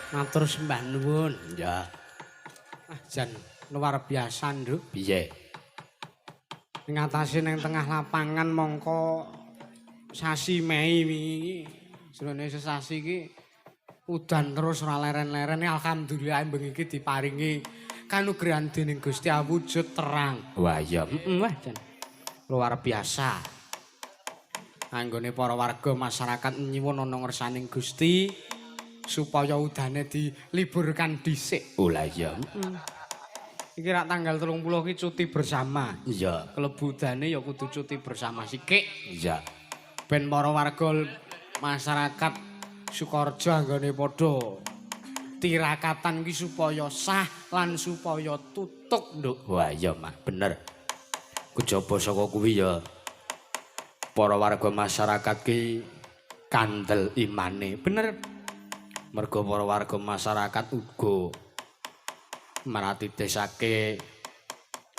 Matur sembah nuwun. Ya. Jan luar biasa, Nduk. Piye? Ngatasi ning tengah lapangan mongko sasi Mei wingi. Jroning sesasi iki udan terus ora leren-leren. Alhamdulillah bengi iki diparingi kanugrahan dening Gusti awujud terang. Wah iya. Wah Jan. Luar biasa. Anggone para warga masyarakat nyuwun ana ngersaning Gusti supaya udane diliburkan dhisik. Oh lah iya. Iki rak tanggal 30 iki cuti bersama. Iya. Klebu udane ya kudu cuti bersama sithik. Iya. Ben para warga masyarakat Sukorejo anggone padha tirakatan iki supaya sah lan supaya tutuk, Nduk. Wah iya, Mak, bener. Kejaba saka kuwi ya para warga masyarakat ki kandel imane. Bener. Mergo para warga masyarakat uga maratidesake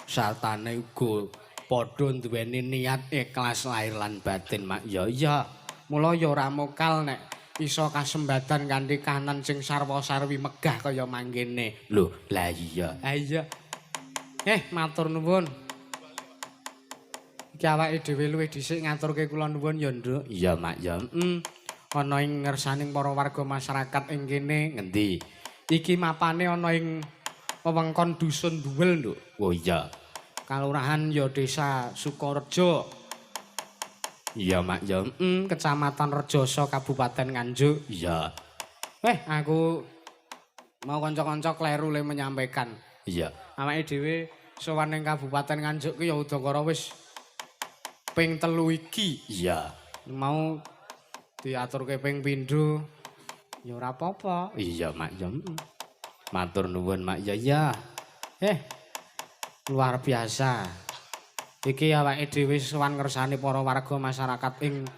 sartane uga padha duweni niat ikhlas lahir lan batin, Mak. Ya iya. Mula ya ora mokal nek iso kasembadan kanthi kahanan sing sarwa-sarwi megah kaya mangkene. Lho, lah iya. Ha iya. Matur nuwun. Iki awake dhewe luwih dhisik ngaturke kula nuwun ya, Nduk. Iya, Mak, ya. Ana ing ngersaning para warga masyarakat ing kene. Ngendi? Iki mapane ana ing wewengkon dusun Duwel, Nduk. Oh iya. Kalurahan ya Desa Sukorejo. Iya, Mak, ya. Kecamatan Rejoso Kabupaten Nganjuk. Iya. Aku mau kanca-kanca kleru le menyampaikan. Iya. Awake dhewe sowan ning Kabupaten Nganjuk ki ya udakara wis ping 3 iki. Iya. Mau diaturke ping pindho ya ora apa-apa. Iya, Mak, ya. Matur nuwun, Mak. Ya ya. Luar biasa. Iki awake dhewe sowan ngersani para warga masyarakat ing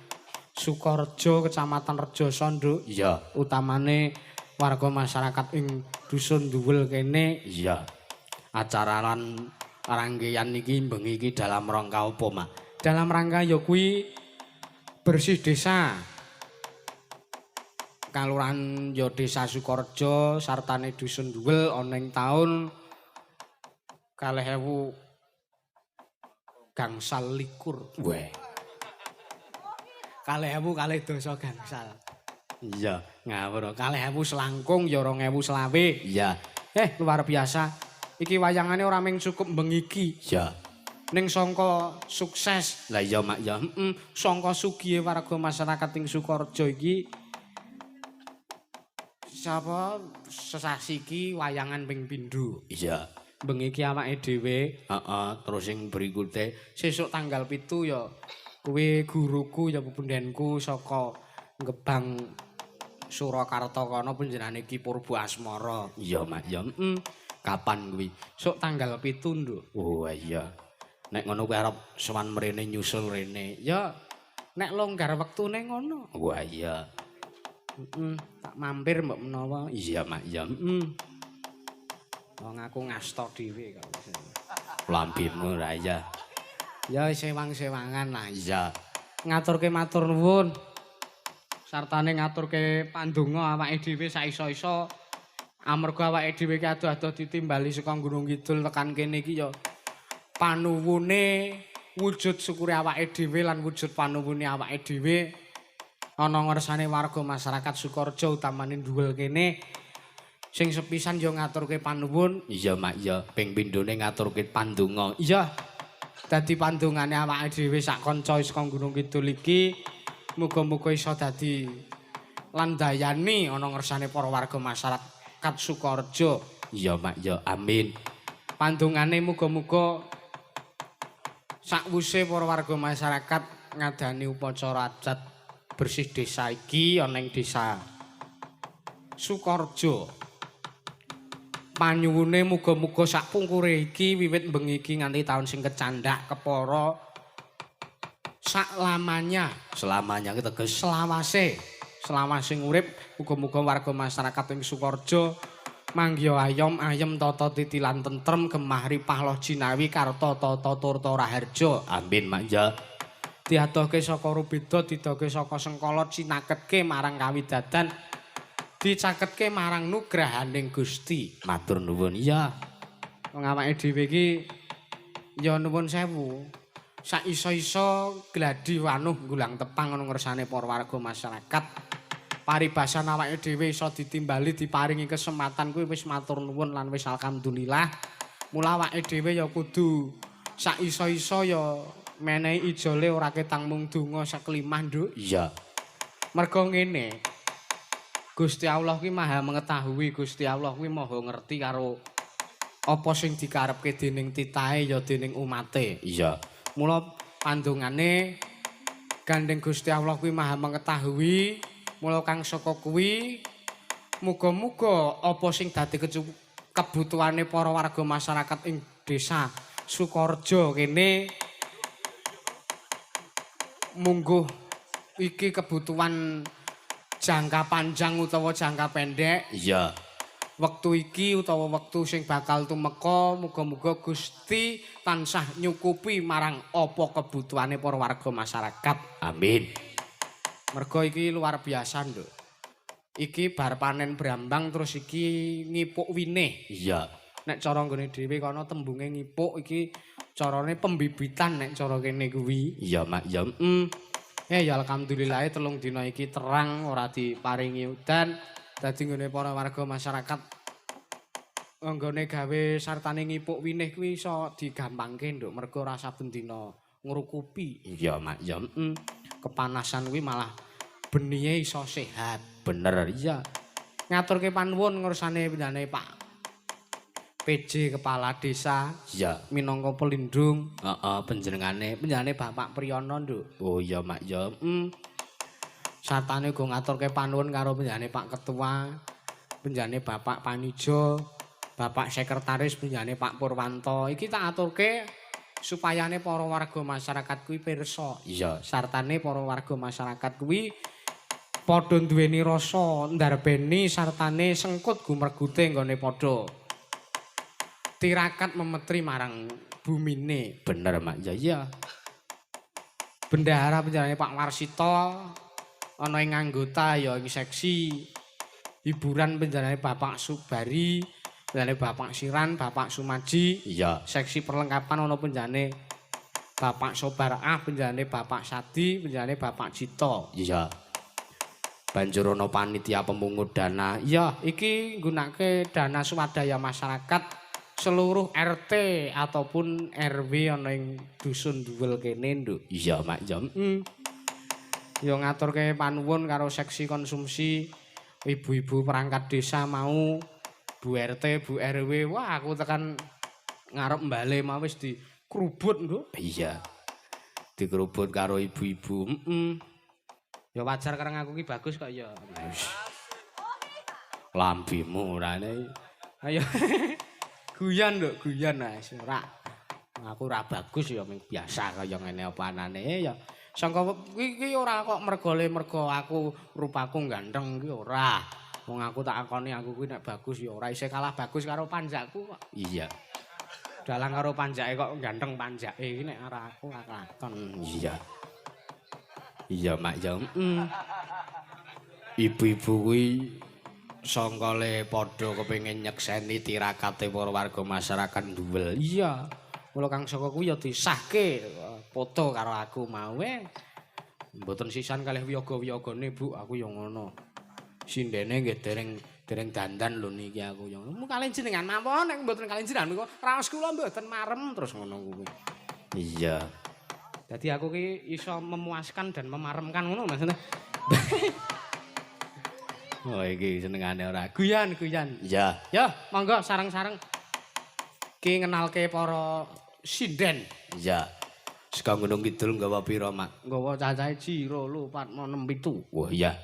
Sukorejo, Kecamatan Rejoso, Nduk. Iya. Utamane warga masyarakat ing dusun Duwel kene. Iya. Acara lan rangkaian iki bengi iki dalam rangka apa, Mak? Dalam rangka ya kuwi bersih desa. Kalurahan ya Desa Sukorejo sartane dusun Duwel ana ing taun 2000 gangsal likur. Weh. 2000 dosa gangsal. Iya, Ngawur 2000 selangkung ya 2020. iya. Luar biasa. Iki wayangane ora mung cukup bengi iki. Iya. Ning sangka sukses. Lah iya, Mak, ya. Sangka sugihe warga masyarakat ing Sukorejo iki sapa sesasi iki wayangan ping pindho. Iya. Bengi iki awake dhewe, Terus sing berikute sesuk tanggal 7 ya kuwi guruku ya pepundhenku saka Gebang Surakarta kono panjenengane Ki Purba Asmara. Iya, Mak, ya. Kapan kuwi? Sok tanggal 7, Nduk. Oh iya. Nek ngono kuwi arep sowan mrene nyusul rene. Ya nek longgar wektune ngono. Wah iya. Tak mampir mbok menawa. Iya, Mak, ya. Wong aku ngasta dhewe kok. Lambimu ra ya. Ya sewang-sewangan lah. Iya. Ngaturke matur nuwun. Sartane ngaturke pandonga awake dhewe saiso-iso. Amarga awake dhewe ki ado-ado ditimbali saka Gunung Kidul tekan kene iki ya panuwune wujud syukure awake dhewe lan wujud panuwune awake dhewe ana ngersane warga masyarakat Sukorejo utamane Duwel kene. Sing sepisan yo ngaturke panuwun. Iya, Mak, ya. Ping pindhone ngaturke pandonga. Iya. Dadi pandungane awake dhewe sak kanca saka Gunung Kidul iki muga-muga iso dadi landayani ana ngersane para warga masyarakat Sukorejo. Iya mak ya amin. Pandungane muga-muga sakwise para warga masyarakat ngadani upacara adat bersih desa iki ana ing desa Sukorejo. Panyuwune muga-muga sak pungkure iki wiwit bengi iki nganti taun sing kecandhak kepara saklamanya. Selamanya ki teges Selawase urip muga-muga warga masyarakat ing Sukorejo manggya ayem tata titilan tentrem gemah ripah loh jinawi karta tata turta raharja. Amin mak ya. Diadohke saka rubeda didohke saka sengkala cinaketke marang kawidadan dicaketke marang nugrahaning Gusti. Matur nuwun iya. Wong awake dhewe iki ya nuwun sewu. Sak iso-iso gladi wanuh nggulang tepang ana ngersane para warga masyarakat. Paribasan awake dhewe iso ditimbali diparingi kesempatan kuwi wis matur nuwun lan wis alhamdulillah. Mula awake dhewe ya kudu sak iso-iso ya menehi ijole ora ketang mung donga saklimah, Nduk. Iya. Mergo ngene. Gusti Allah kuwi Maha mengetahui, Gusti Allah kuwi Maha ngerti karo apa sing dikarepke dening titahe ya dening umate. Iya. Mula pandungane gandeng Gusti Allah kuwi Maha mengetahui, mula kang saka kuwi muga-muga apa sing dadi kebutuhane para warga masyarakat ing desa Sukorejo kene mungguh iki kebutuhan jangka panjang utawa jangka pendek. Iya. Wektu iki utawa wektu sing bakal tumeka muga-muga Gusti tansah nyukupi marang apa kebutuhane para warga masyarakat. Amin. Mergo iki luar biasa, Nduk. Iki bar panen brambang terus iki ngipuk winih. Iya. Nek cara nggone dhewe kono tembunge ngipuk iki carane pembibitan nek cara kene kuwi. Iya mak ya. Ya alhamdulillah telung dina iki terang ora diparingi udan. Dadi nggone para warga masyarakat nggone gawe sartane ngipuk winih kuwi iso digampangke, Nduk. Mergo ora saben dina ngrukupi. Iya mak ya. Kepanasan kuwi malah benihe iso sehat. Bener iya. Ngaturke panuwun ngursane penjane Pak PJ Kepala Desa. Iya. Minangka pelindung. Penjenengane Bapak Priyono, Nduk. Oh iya mak ya. Sartane uga ngaturke panuwun karo penjane Pak Ketua, penjane Bapak Panijo, Bapak Sekretaris, penjane Pak Purwanto. Iki tak aturke supayane para warga masyarakat kuwi pirsa. Iya. Sartane para warga masyarakat kuwi padha duweni rasa ndarbeni sartane sengkut gumregute nggone padha tirakat memetri marang bumine. Bener mak ya iya. Bendahara penjane Pak Warsito ana ing anggota ya ing seksi hiburan penjane Bapak Subari, penjane Bapak Siran, Bapak Sumaji. Iya. Seksi perlengkapan ana penjane Bapak Sobarah, penjane Bapak Sadi, penjane Bapak Cito. Iya. Banjur ana panitia pemungut dana. Iya, iki nggunakake dana swadaya masyarakat seluruh RT ataupun RW ana ing dusun Duwel kene, Nduk. Iya mak ya. Ya ngaturke panuwun karo seksi konsumsi ibu-ibu perangkat desa mau, Bu RT, Bu RW. Wah, aku tekan ngarep mbale mau wis dikrubut, Nduk. Iya. Dikerubut karo ibu-ibu. Ya wajar kareng aku ki bagus kok ya. Lambimu rane. Ayo. Guyon, Nduk, guyon wis ora. Aku ora bagus ya biasa kaya ngene apa anane ya. Sangka iki ora kok mergo aku rupaku ganteng iki ora. Wong aku tak akoni aku kuwi nek bagus ya ora isih kalah bagus karo panjakku kok. Iya. Dalang karo panjake kok ganteng panjake iki nek ora aku lakon. Iya. Iya mak ya. Ibu-ibu kuwi sangkale padha kepengin nyekseni tirakate para warga masyarakat Duwel. Iya. Mula kang saka kuwi ya disahke foto karo aku mau mboten sisan kalih wiyaga-wiyagane Bu, aku ya ngono. Sindene nggih dereng dandan lho niki aku ya ngono. Kalih jenengan mawon nek mboten kalih jenengan niku raos kula mboten marem terus ngono kuwi. Iya. Jadi aku ki iso memuaskan dan memaremkan ngono maksudnya. Oh iki senengane ora. Guyan. Iya. Ya, monggo sareng-sareng ki ngenalke para sinden. Iya. Saka Gunung Kidul nggawa pira, Mak? Nggawa cacahe Jiro lho 4 6 7. Wah, iya.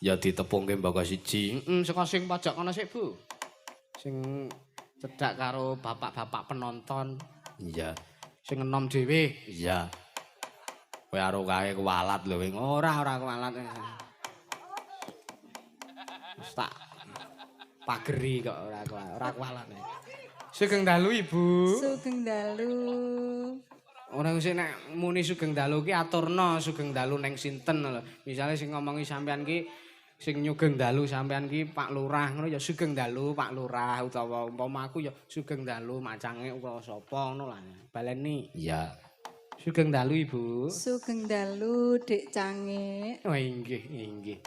Ya ditepungke mbaka siji. Saka sing pojok kono sik, Bu. Sing cedhak karo bapak-bapak penonton. Iya. Sing enom dhewe. Iya. Kowe karo kae kualat lho, wing. Ora kualat. Wis tak pageri kok ora kualat. Sugeng dalu, Ibu. Sugeng dalu. Ora sing nek muni sugeng dalu ki aturna sugeng dalu ning sinten lho. Misale sing ngomongi sampean ki sing nyugeng dalu sampean ki Pak Lurah ngono ya sugeng dalu Pak Lurah utawa umpama aku ya sugeng dalu macange utawa sapa ngono lah. Baleni. Iya. Sugeng dalu Ibu. Sugeng dalu Dik Cange. Oh inggih.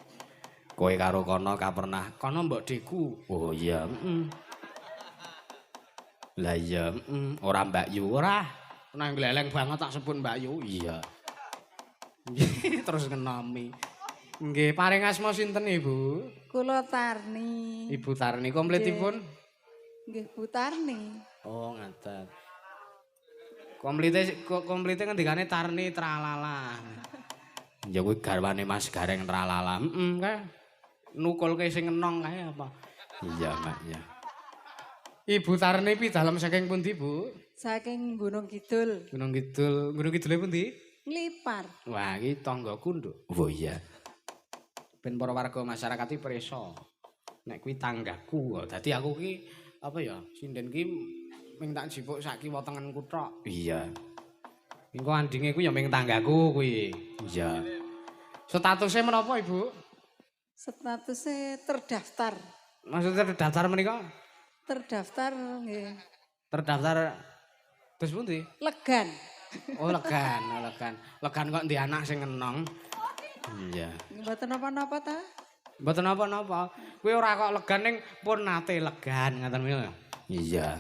Kowe karo kono kapernah. Kono mbok Deku. Oh iya. Lah iya, ora Mbak Yu. Ora. Nang gleleng banget tak sebut Mbak Yu. Iya. Terus ngenomi. Nggih, paring asma sinten Ibu? Kula Tarni. Ibu Tarni komplitipun? Nggih Bu Tarni. Oh, ngaten. Komplite ngendikane Tarni Tralala. Ya kuwi garwane Mas Gareng Tralala. Kae. Nukulke sing enong kae apa? Iya, Mbak, ya. Ibu Tarni pi dalem saking pundi, Bu? Saking Gunung Kidul. Gunung Kidule pundi? Nglipar. Wah, iki tanggaku, Nduk. Oh iya. Ben para warga masyarakat iki preso. Nek kuwi tanggaku. Dadi aku ki apa ya, sinden ki ming tak jipuk sak kiwa tengenku tok. Iya. Engko andinge kuwi ya ming tanggaku kuwi. Iya. Statusnya menapa, Ibu? Statusnya terdaftar. Maksudnya terdaftar menika? Terdaftar nggih. Terdaftar terus pundi? Legan. Oh, legan. Legan kok ndi anak sing enong. Iya. Mboten napa-napa ta? Mboten napa-napa. Kuwi ora kok legan ning pun nate legan ngaten menika. Iya.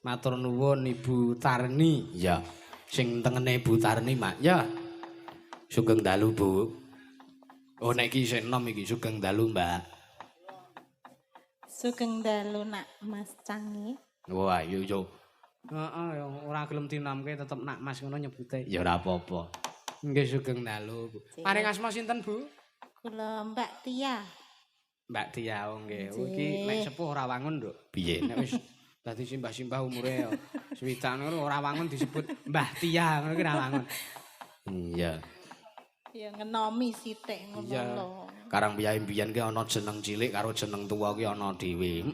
Matur nuwun Ibu Tarni. Iya. Sing tengene Ibu Tarni, Mak. Ya. Sugeng dalu, Bu. Oh, nek iki sing enom iki sugeng dalu, Mbak. Sugeng dalu nak Mas Cange. Wah, yo. Heeh, ya ora gelem dinamke tetep nak Mas ngono nyebute. Ya ora apa-apa. Nggih sugeng dalu, Bu. Paring asma sinten, Bu? Kula Mbak Tia. Mbak Tia, oh nggih. Iki nek sepuh ora wangun, Nduk. Piye? Nek wis dadi simbah-simbah umure ya swidak ngono ora wangun disebut Mbah Tia ngono ki ora wangun. Iya. Ya ngenomi sithik ngono Iya. lho. Karang piyae-piyan ki ana jeneng cilik karo jeneng tuwa ki ana dhewe.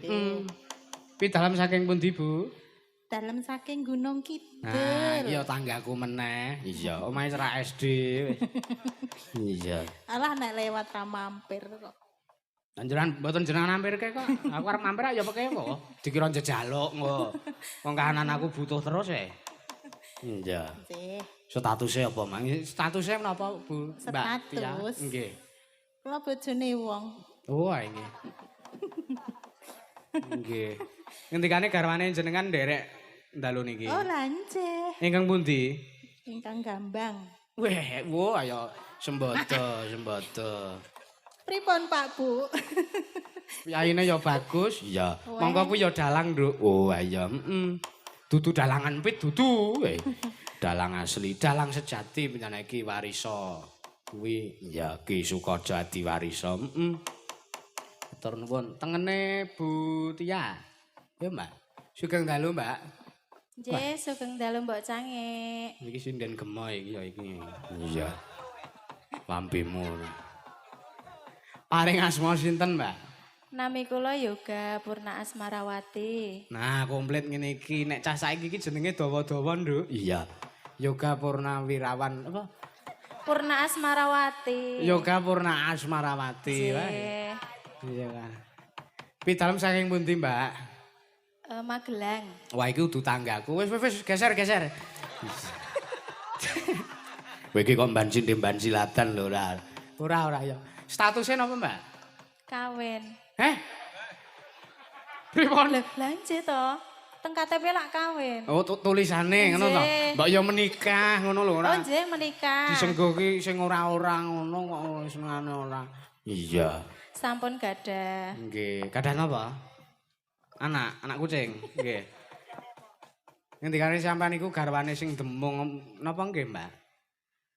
Pi dalam saking pundi, Bu? Dalem saking Gunung Kidul. Nah, iya tanggaku meneh. Iya. Omahe cerak SD wis. Iya. Alah nek lewat ra mampir kok. Panjenengan mboten jenengan mampirke kok. Aku arep mampir ya pekewo. Dikira njejaluk engko. Wong kahanan aku butuh terus e. Iya. Nggih. Statusnya apa, Mang? Statusnya menapa, Bu? Mbak Tia? Status. Nggih. Kula bojone wong. Oh, nggih. Nggih. Ngendikane garwane jenengan nderek dalu niki. Oh lanceh. Ingkang pundi? Ingkang Gambang. Weh, wo ayo sembodo. Pripun Pak Bu? Yaine ya bagus. Iya. Monggo kuwi ya dalang, Nduk. Oh, iya. Dudu dalangan pit dudu. Dalang asli, dalang sejati panjenengan iki warisa. Kuwi Ya, Ki Sukaja Adiwarisa. matur nuwun. Tengene Bu Tia. Ya, Mbak. Sugeng dalu, Mbak. Nggih, sugeng dalu Mbok Cange. Iki sinden gemo iki ya iki. Iya. Lampemu. Paring asma sinten, Mbak? Nami kula Yoga Purna Asmarawati. Nah, komplit ngene iki. Nek cah saiki iki jenenge dawa-dawa, Nduk. Iya. Yoga Purnawirawan apa? Purna Asmarawati. Yoga Purna Asmarawati. Wah. Nggih. Iya kan. Pi dalem saking pundi, Mbak? Magelang. Wah, iki udu tanggaku. Wis geser. Kowe iki kok mban silatan lho, ora. Ora ya. Statusnya napa, Mbak? Kawin. Pripun? Lah blanje to. teng KTP lak kawin. Oh, tulisane ngono to. Nggih. Mbak ya menikah ngono lho Oh ora. nggih menikah. Disenggo ki sing ora-ora ngono kok senengane ora. Iya. Sampun gadah. Nggih, kadang napa? Anak kucing. Nggih. Ngendikane sampean iku garwane sing demung napa nggih, Mbak?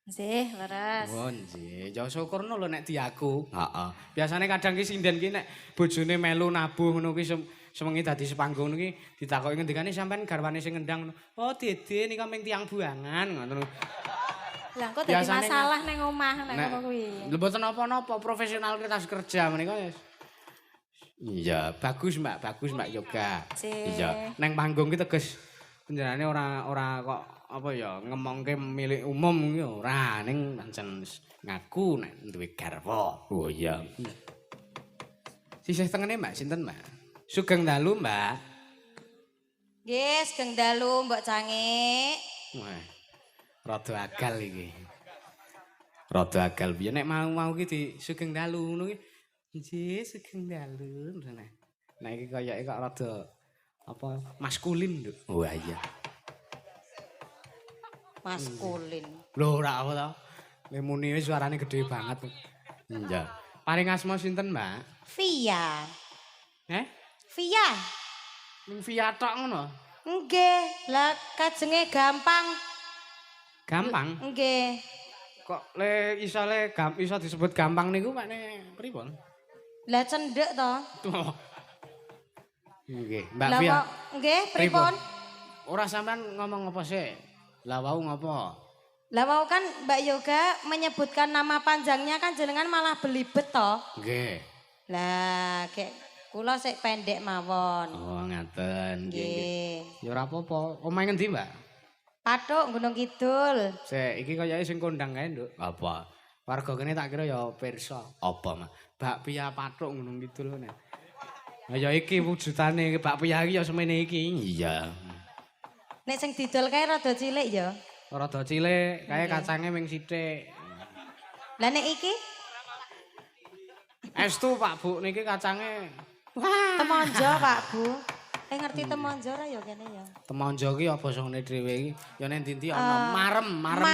Nggih, leres. Oh, nggih. Ya syukurno lho nek diaku. Heeh. Biasane kadang ki sinden ki nek bojone melu nabuh ngono ki semengi dadi sepanggung ki ditakoki ngendikane sampean garwane sing ngendang. Oh, Dede nika ming tiyang buangan ngono. Lah kok dadi Biasane masalah ning omah nek Nek ngono kuwi. lho mboten napa-napa profesional kita kerja menika wis. Iya. Bagus Mbak Yoga. Nggih. Iya. Neng panggung ki teges penjenane ora kok apa ya ngemongke milik umum ki ora ning pancen ngaku nek duwe garwa. Oh iya. Sisih tengene Mbak sinten Mbak? Sugeng dalu Mbak. Nggih, Sugeng dalu Mbok Cangik. Wah. Rada agal iki. Rada agal piye Nek mau ki di sugeng dalu ngono ki. Nggih, sugeng dalu. Nah iki kayake kok rada apa maskulin, Nduk. Wah iya. Maskulin. Lho ora apa to. Lemune wis suarane gede banget. Iya. Paring asma sinten, Mbak? Via. Eh? Via. Ning via tok ngono. Nggih, lah kajenge gampang. Gampang. Nggih. Kok iso disebut gampang niku makne pripun? Lah cendhek to. Oh. Nggih, Mbak Lah Via. kok nggih pripun? Ora sampean ngomong apa sih? Lah wau ngopo? Lah mau kan Mbak Yoga menyebutkan nama panjangnya kan jenengan malah belibet to. Nggih. Lah kek kula sik pendek mawon. Oh, ngaten. Nggih, nggih. Nggih. Ya ora apa-apa. Omahe ngendi, Mbak? Pathuk Gunung Kidul. Sik, iki kayake sing kondang kae, Nduk. Apa? Warga kene tak kira ya pirsa. Apa, Mak? Bakpia pathuk Gunung Kidul ngene. Lah ya iki wujudane bakpia iki ya semene iki. Iya. Nek sing didol kae rada cilik ya. Rada cilik, kae kacange ming sithik. Lah nek iki Estu Pak Bu niki kacange temonjo Pak Bu. Ngerti temonjo ora ya kene ya. temonjo ki apa songone dhewe iki ya nek ndi ana marem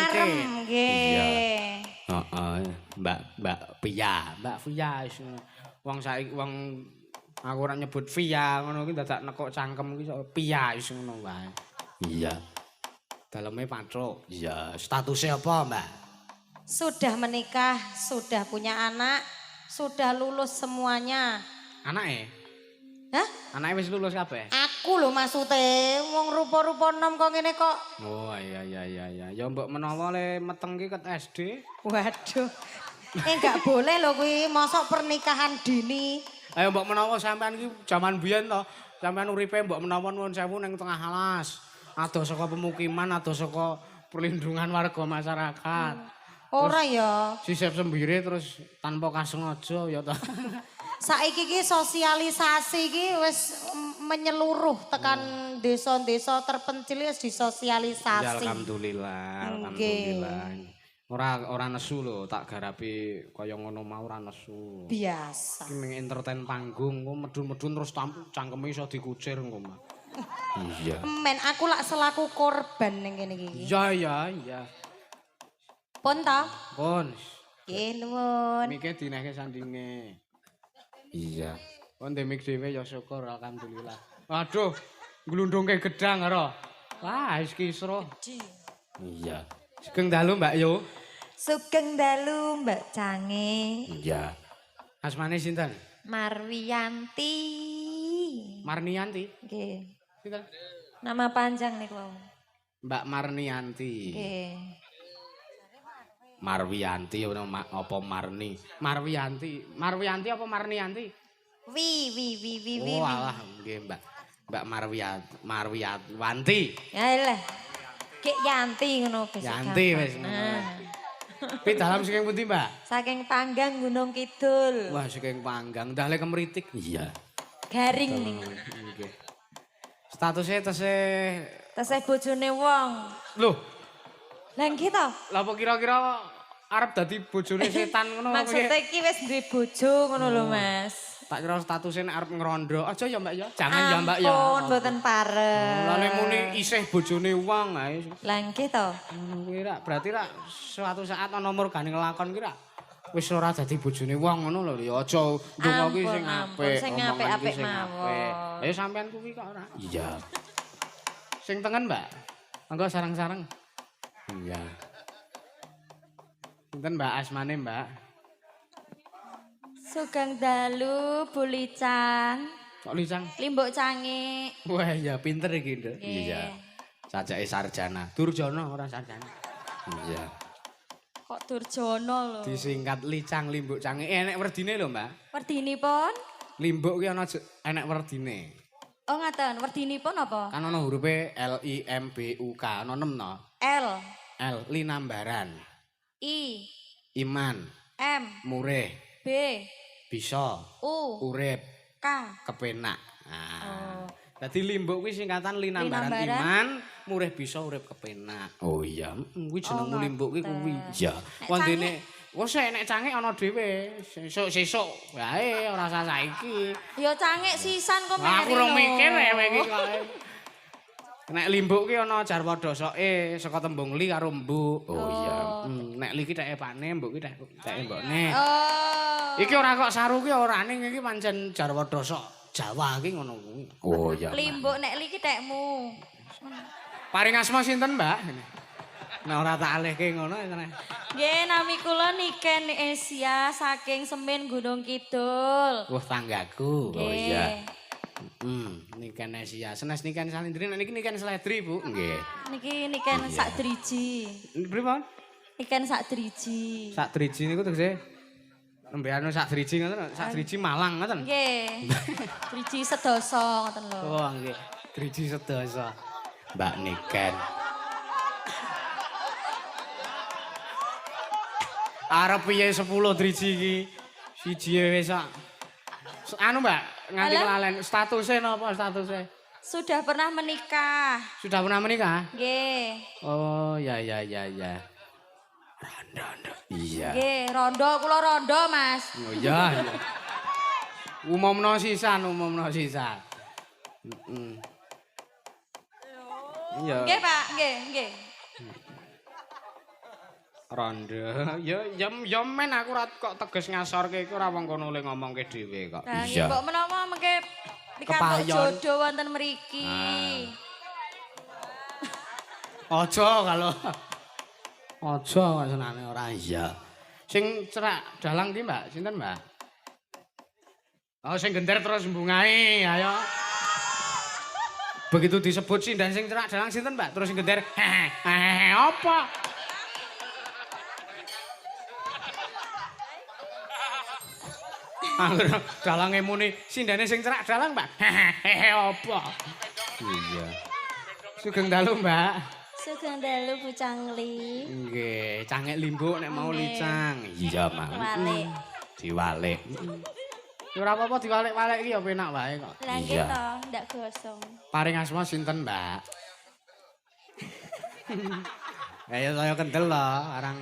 ki. Nggih. Heeh. Mbak Pia. Mbak Via wis wong saiki wong aku ora nyebut Via ngono ki dadak nekuk cangkem ki Pia wis ngono wae. Iya. Daleme patruk. Iya. Statusnya apa, Mbak? Sudah menikah, sudah punya anak, sudah lulus semuanya. Anake? Hah? Anake wis lulus kabeh. Aku lho maksude, wong rupa-rupa nom kok ngene kok. Oh iya. Ya mbok menawa le meteng ki ket SD. Waduh. Enggak boleh lho kuwi, mosok pernikahan dini. Ayo mbok menawa sampean iki jaman biyen to, sampean uripe mbok menawa nuwun sewu ning tengah alas. Ado saka pemukiman, ado saka perlindungan warga masyarakat. Ora ya. Sisip sembire terus tanpa kasengaja ya to. Saiki ki sosialisasi ki wis menyeluruh tekan desa-desa terpencil wis Ya disosialisasi. alhamdulillah, Nggih. alhamdulillah. Ora nesu lho, tak garapi kaya ngono mau ora nesu. Biasa. Iki ming entertain panggung, kok medun-medun terus cangkeme iso dikucir engko, Mas. Iya. Men aku lak selaku korban ning kene iki. Iya. Pun ta? Pun. Nggih nuwun. Mike dineke sandinge. Iya. Kon demik dhewe ya syukur alhamdulillah. Waduh, glundungke gedang karo. Wah, wis kisruh. Iya. Sugeng dalu Mbak Yo. Sugeng dalu Mbak Cange. Iya. Asmane sinten? Marwiyanti. Marnianti. Nggih. Sinten? Nama panjang niku. Mbak Marnianti. Nggih. Marwiyanti apa Marni? Marwiyanti apa Marnianti? Wi. Oh alah nggih Mbak Marwiyanti. Ya lah. Kek Yanti ngono wis. Yanti wis ngono. Nah, Pi dalam saking pundi, Mbak? saking Panggang Gunung Kidul. Wah, saking Panggang, dale kemritik. Iya. Garing ning. Nggih. Statusnya Tesih bojone wong. Loh, Lah nggih to. lha apa kira-kira arep dadi bojone setan ngono apa piye? Maksudnya iki wis duwe bojo ngono lho, Mas. Tak kira statusnya nek arep ngerondo. Aja ya Mbak ya. Jangan ya Mbak ya. Ampun, mboten pareng. Lane muni isih bojone wong ae. Lah nggih to. Ngono kuwi rak berarti rak suatu saat ana murgane nglakon kuwi rak wis ora dadi bojone wong ngono lho. Ya aja ndonga kuwi sing Ampun, apik. sing omongan kuwi apik-apik sing mawon. apik. Ayo sampean kuwi kok ora. Iya. Sing tengen Mbak. Monggo sareng-sareng. Iya. Sinten Mbak asmane Mbak? Sugeng dalu bulican. Kok licang? Limbuk cangi. Wah ya pinter iki, Nduk. Iya. Sajake sarjana. Durjana ora sarjana. Iya. Kok Durjono lho. Disingkat licang limbuk cange. Enek werdine lho, Mbak. Werdinipun? Limbuk ki ana enek werdine. Oh ngaten, werdinipun apa? Kan ana hurufe L I M B U K, ana 6 no. L, L linambaran, I, iman, M, murih, B, bisa, U, urip, K. kepenak. Nah. Oh. Dadi limbuk kuwi singkatan linambaran Linambaran. iman, murih bisa urip kepenak. Oh iya. Kuwi jeneng Oh, limbuk ki kuwi. Iya. Wondene wis nek cangik ana dhewe. Sesuk wae ora usah saiki. Ya cangik sisan kok Aku ora mikir ewe iki kok. Nek limbuk ki ana jarwa dosoke saka tembung li karo mbuk. Oh iya. Nek li ki teke pakne, mbuk ki teke mbokne. Oh. Iki ora kok saru ki ora ning iki pancen jarwa dosok Jawa ki ngono kuwi. Oh iya. Limbuk nek li ki tekmu. Paring asma sinten, Mbak? Nek ora tak alihke ngono ya. Nggih, nami kula Niken Asia saking Semin Gunung Kidul. Wah, tanggaku. Oh iya. Niken Asia. Senes niken salindri, nek niki niken seledri, Bu. Nggih. Niki Niken sak driji. Pripun? Niken sak driji. Sak driji niku tegese nembe anu sak driji ngoten, sak driji Malang ngoten. Nggih. Driji sedasa ngoten lho. Oh, nggih. Driji sedasa. Mbak Niken. Arep piye 10 driji iki? Siji wis sak. Anu, Mbak, nganti Halo? kelalen statusnya napa statusnya? Sudah pernah menikah. Sudah pernah menikah? Nggih. Oh, ya. Iya. Nggih, rondo kula rondo, Mas. Oh iya. Umumno sisan. Iya. Nggih, Pak. Nggih. Rondo. Ya men aku ora kok teges ngasorke iku ora wong kono le ngomongke dhewe kok. Nah, Iya. nggih, mbok menawa mengke pikantuk Kepayon. jodoh wonten mriki. Aja kalau. Aja kok senane ora. Iya. Sing cerak dalang ki, Mbak? Sinten, Mbak? Oh, sing genter terus mbungai, ayo. Begitu disebut sindan sing cerak dalang sinten, Mbak? Terus sing genter, hehehe, apa? Angger dalange muni sindane sing cerak dalang, Mbak. Hehehe, apa? Iya. Sugeng dalu, Mbak. Sugeng dalu Bu Cangli. Nggih, cangek limbuk nek mau Nggih. licang. Iya, Mang. Walik. Diwalik. Ya ora apa-apa diwalik-walik iki ya penak wae kok. Lah nggih Iya. to, ndak gosong. Paring asma sinten, Mbak? Ya saya kendel lho, arang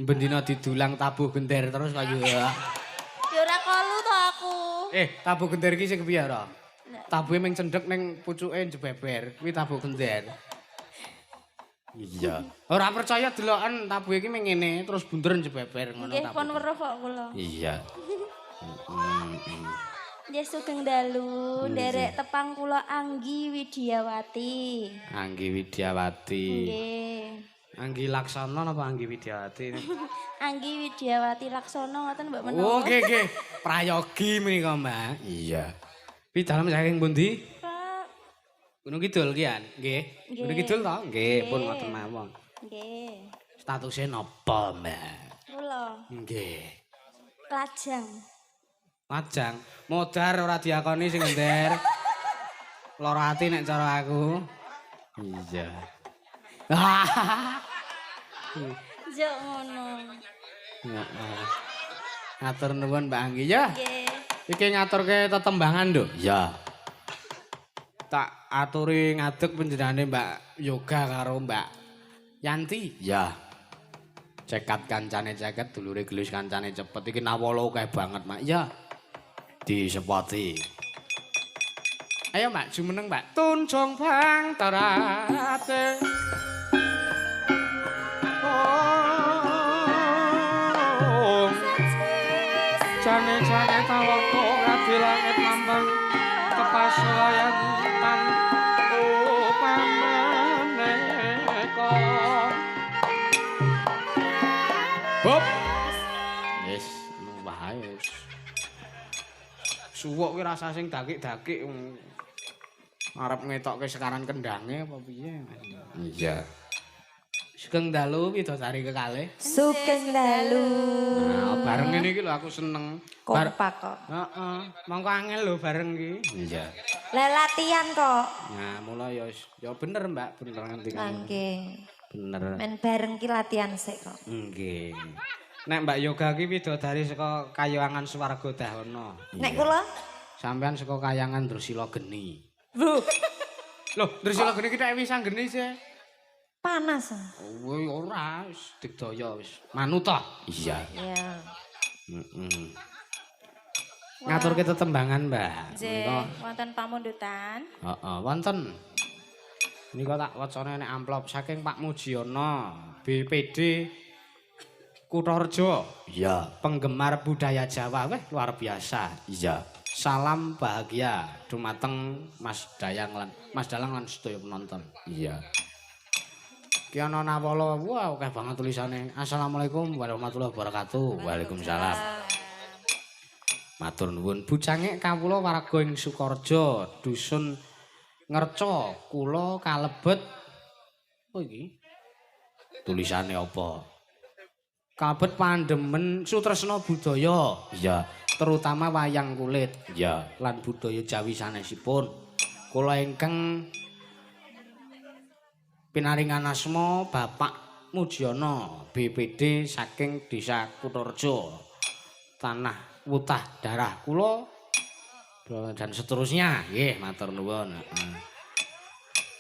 bendina didulang tabuh gender terus kaya ya. Ya ora kolu to aku. Tabuh gender iki sing kepiye ora? Tabuhe ming cendhek ning pucuke jebeber, kuwi tabuh gender. Iya. Ora percaya deloken tabuhe iki ming ngene terus bunder jebeber ngono Nggih pun tabuh. weruh kok kula. Iya. Nggih sugeng dalu, nderek tepang kula Anggi Widiawati. Anggi Widiawati. Nggih. Anggi Laksana napa Anggi Widiawati? Anggi Widiawati Laksono ngoten Mbak menawa. Oh, nggih. Prayogi menika, Mbak. Iya. Pi dalam saking pundi? Pak. Gunung Kidul kian, nggih. Nggih. Gunung Kidul to? Nggih, pun ngoten mawon. Nggih. Statusnya napa, Mbak? Kula Nggih. Lajang. Lajang, modar ora diakoni sing ngender. Lara ati nek cara aku. Iya. Jok ngono. Ngatur nuwun Mbak Anggi ya. Nggih. Iki ngaturke tetembangan lho. Iya. Tak aturi ngadeg panjenengane Mbak Yoga karo Mbak Yanti. Iya. Cekat kancane ceket, dulure gelis kancane cepet. Iki nawala akeh banget, Mak. Ya. disepoti. Ayo Mbak, jumeneng Mbak. Tunjung bang terate. Oh. Jane-jane tawangku ngadi langit lambang kepas layan tan upaneka. Hop. Yes, wae wis. Suwuk ki rasa sing dakik-dakik arep ngetokke sekaran kendange apa piye? Iya. Sugeng dalu widodari kekalih. Sugeng dalu. Nah, bareng ngene iki lho aku seneng. Kompak kok. Heeh, mongko angel lho bareng iki. Iya. Lah latihan kok. Nah, mulai ya bener Mbak, bener nganti kamu. Nggih. Bener. Men bareng ki latihan sik kok. Nggih. Nek Mbak Yoga ki widodari saka Kayangan Swarga Dahana. Nek kula Sampean saka Kayangan Drusila Geni. Lho, Loh, Drusila Geni ki nek wis anggene sih. panas. Oh, ora, wis digdaya wis. Manut ta? Iya. Ya. Heeh. Ngaturke tetembangan, Mbak. Nggih, wonten pamundutan. Heeh, wonten. Nika tak wacane nek amplop saking Pak Mujiono, BPD Kutorejo, Iya. penggemar budaya Jawa. Weh, luar biasa. Iya. Salam bahagia dumateng Mas Dalang lan sedaya penonton. Iya. Ki ana nawala, wah akeh banget tulisane. Assalamualaikum warahmatullahi wabarakatuh. Waalaikumsalam. Matur nuwun. Bujange kawula warga ing Sukorejo, dusun Ngerco, kula kalebet apa iki? Tulisane apa? Kalebet pandemen sutresna budaya, Iya. terutama wayang kulit Iya. lan budaya Jawi sanesipun. Kula ingkang pinaringan asma Bapak Mujiono, BPD saking Desa Kutorejo, Tanah Wutah Darah kula dan seterusnya. Nggih, matur nuwun. Heeh.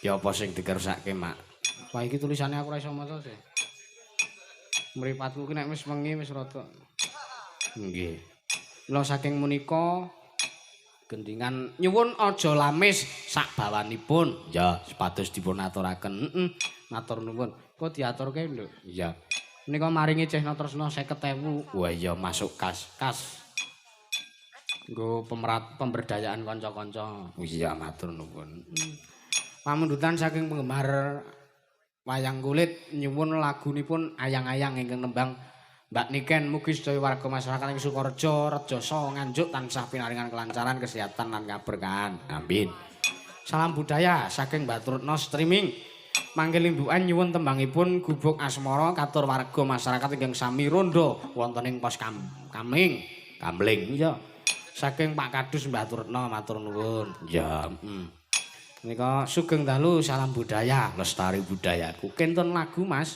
Ya apa sing dikersake, Mak? Wah iki tulisane aku ora iso maca sih. Mripatku ki nek wis wengi wis rada. Nggih. Mula saking menika gendingan nyuwun aja lamis sak bawanipun. Ya. Sepados dipun aturaken. Heeh. Matur nuwun. Kok diaturke lho. Iya. Menika maringi Cehna Tresna 50.000 Wah iya masuk kas. nggo pemberdayaan kanca-kanca. Iya matur nuwun. Pamundutan saking penggemar wayang kulit nyuwun lagunipun Ayang-ayang ingkang nembang Mbak Niken, mugi sedaya warga masyarakat ing Sukorejo, Rejoso, Nganjuk tansah pinaringan kelancaran, kesehatan lan kaberkahan. Amin. Salam budaya saking Baturutno streaming. Manggil imbukan nyuwun tembangipun Gubuk Asmara katur warga masyarakat ingkang sami rondo wonten ing pos Kamling. Iya. Saking Pak Kadus Mbah Turutno matur nuwun. Ya. Nika sugeng dalu salam budaya. Lestari budayaku. Kenten lagu Mas.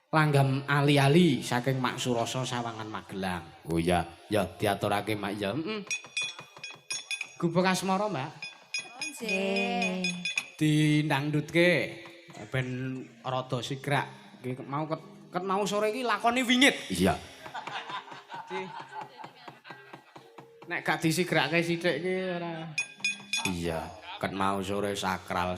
Langgam ali-ali saking Mak Suroso Sawangan Magelang. Oh iya, ya diaturake Mak ya. Gubuk Asmara, Mbak. Nggih. Dindangdutke ben rada sigrak. Nggih mau ket mau sore iki lakoni wingit. Iya. Nek gak disigrake sithik iki ora. Iya, ket mau sore sakral.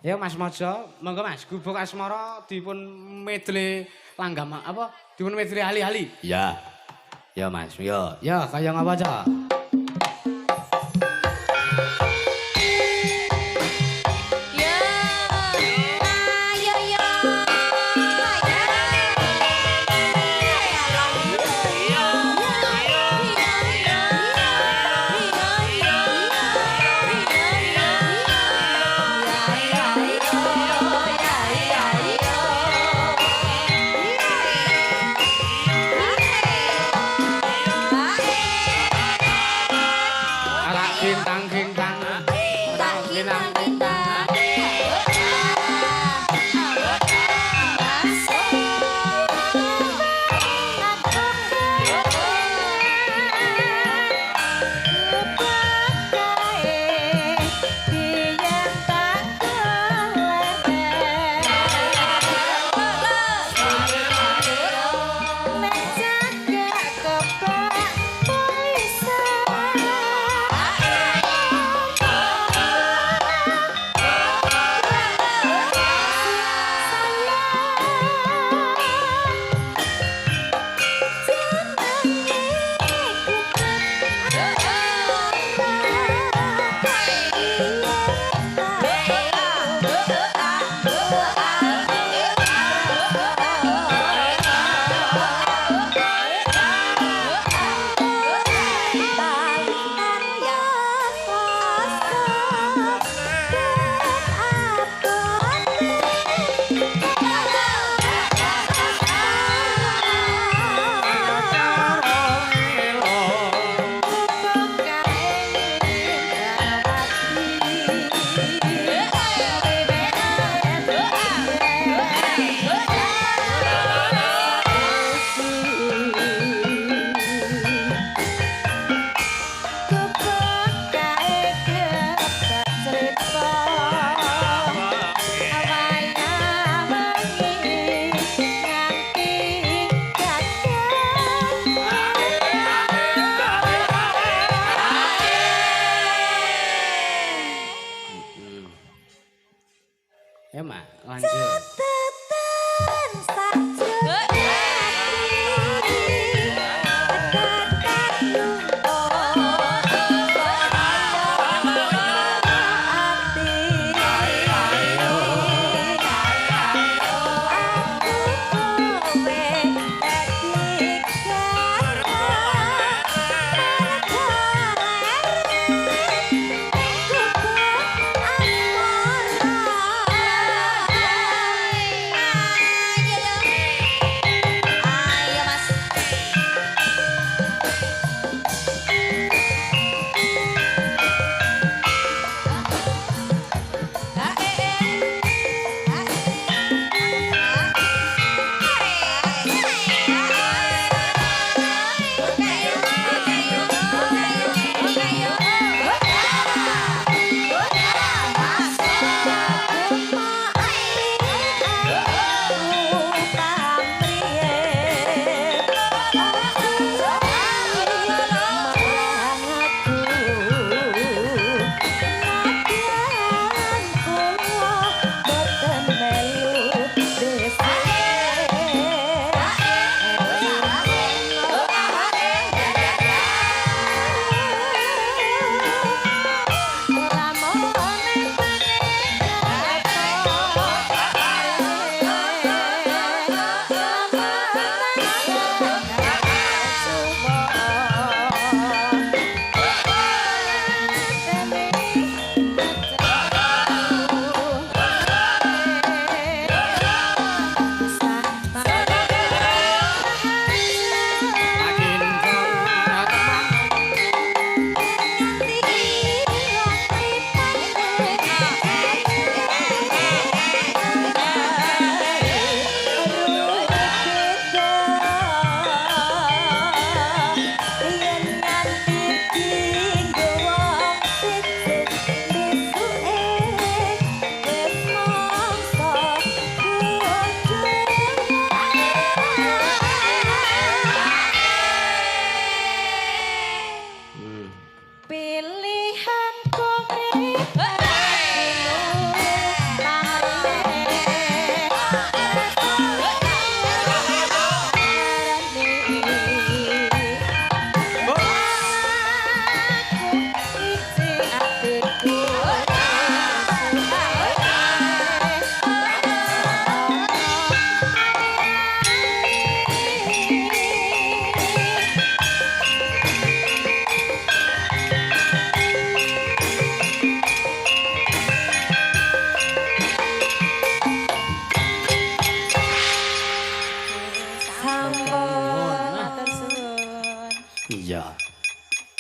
Ya Mas Mojo, monggo Mas, Gubuk Asmara dipun medley langgam apa? Dipun medley ali-ali. Iya. Ya Mas, ya. Ya, kaya ngapa aja?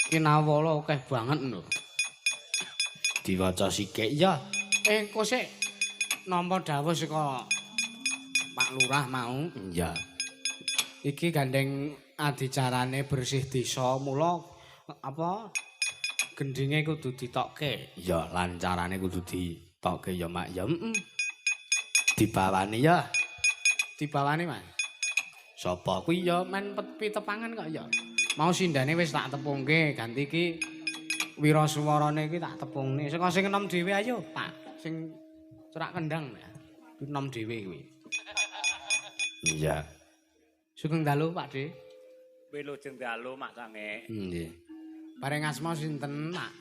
Kinawala akeh banget lho. Diwaca sithik ya. Engko sik nampa dawuh saka Pak Lurah mau. Iya. Iki gandeng adicarane bersih desa mula apa gendinge kudu ditokke. Ya lancarane kudu ditokke ya Mak ya. Dibawani ya. Dibawani Mas. Sapa Kuwi ya men pitepangan kok ya. Mau sindane wis tak tepungke, ganti iki wirasuwarane iki tak tepungne. Saka sing enom dhewe ayo, Pak. Sing cerak kendang ya. Enom dhewe kuwi. Iya. Sugeng dalu Pak De. Wilujeng dalu Mak Cange. Nggih. Paring asma sinten, Mak?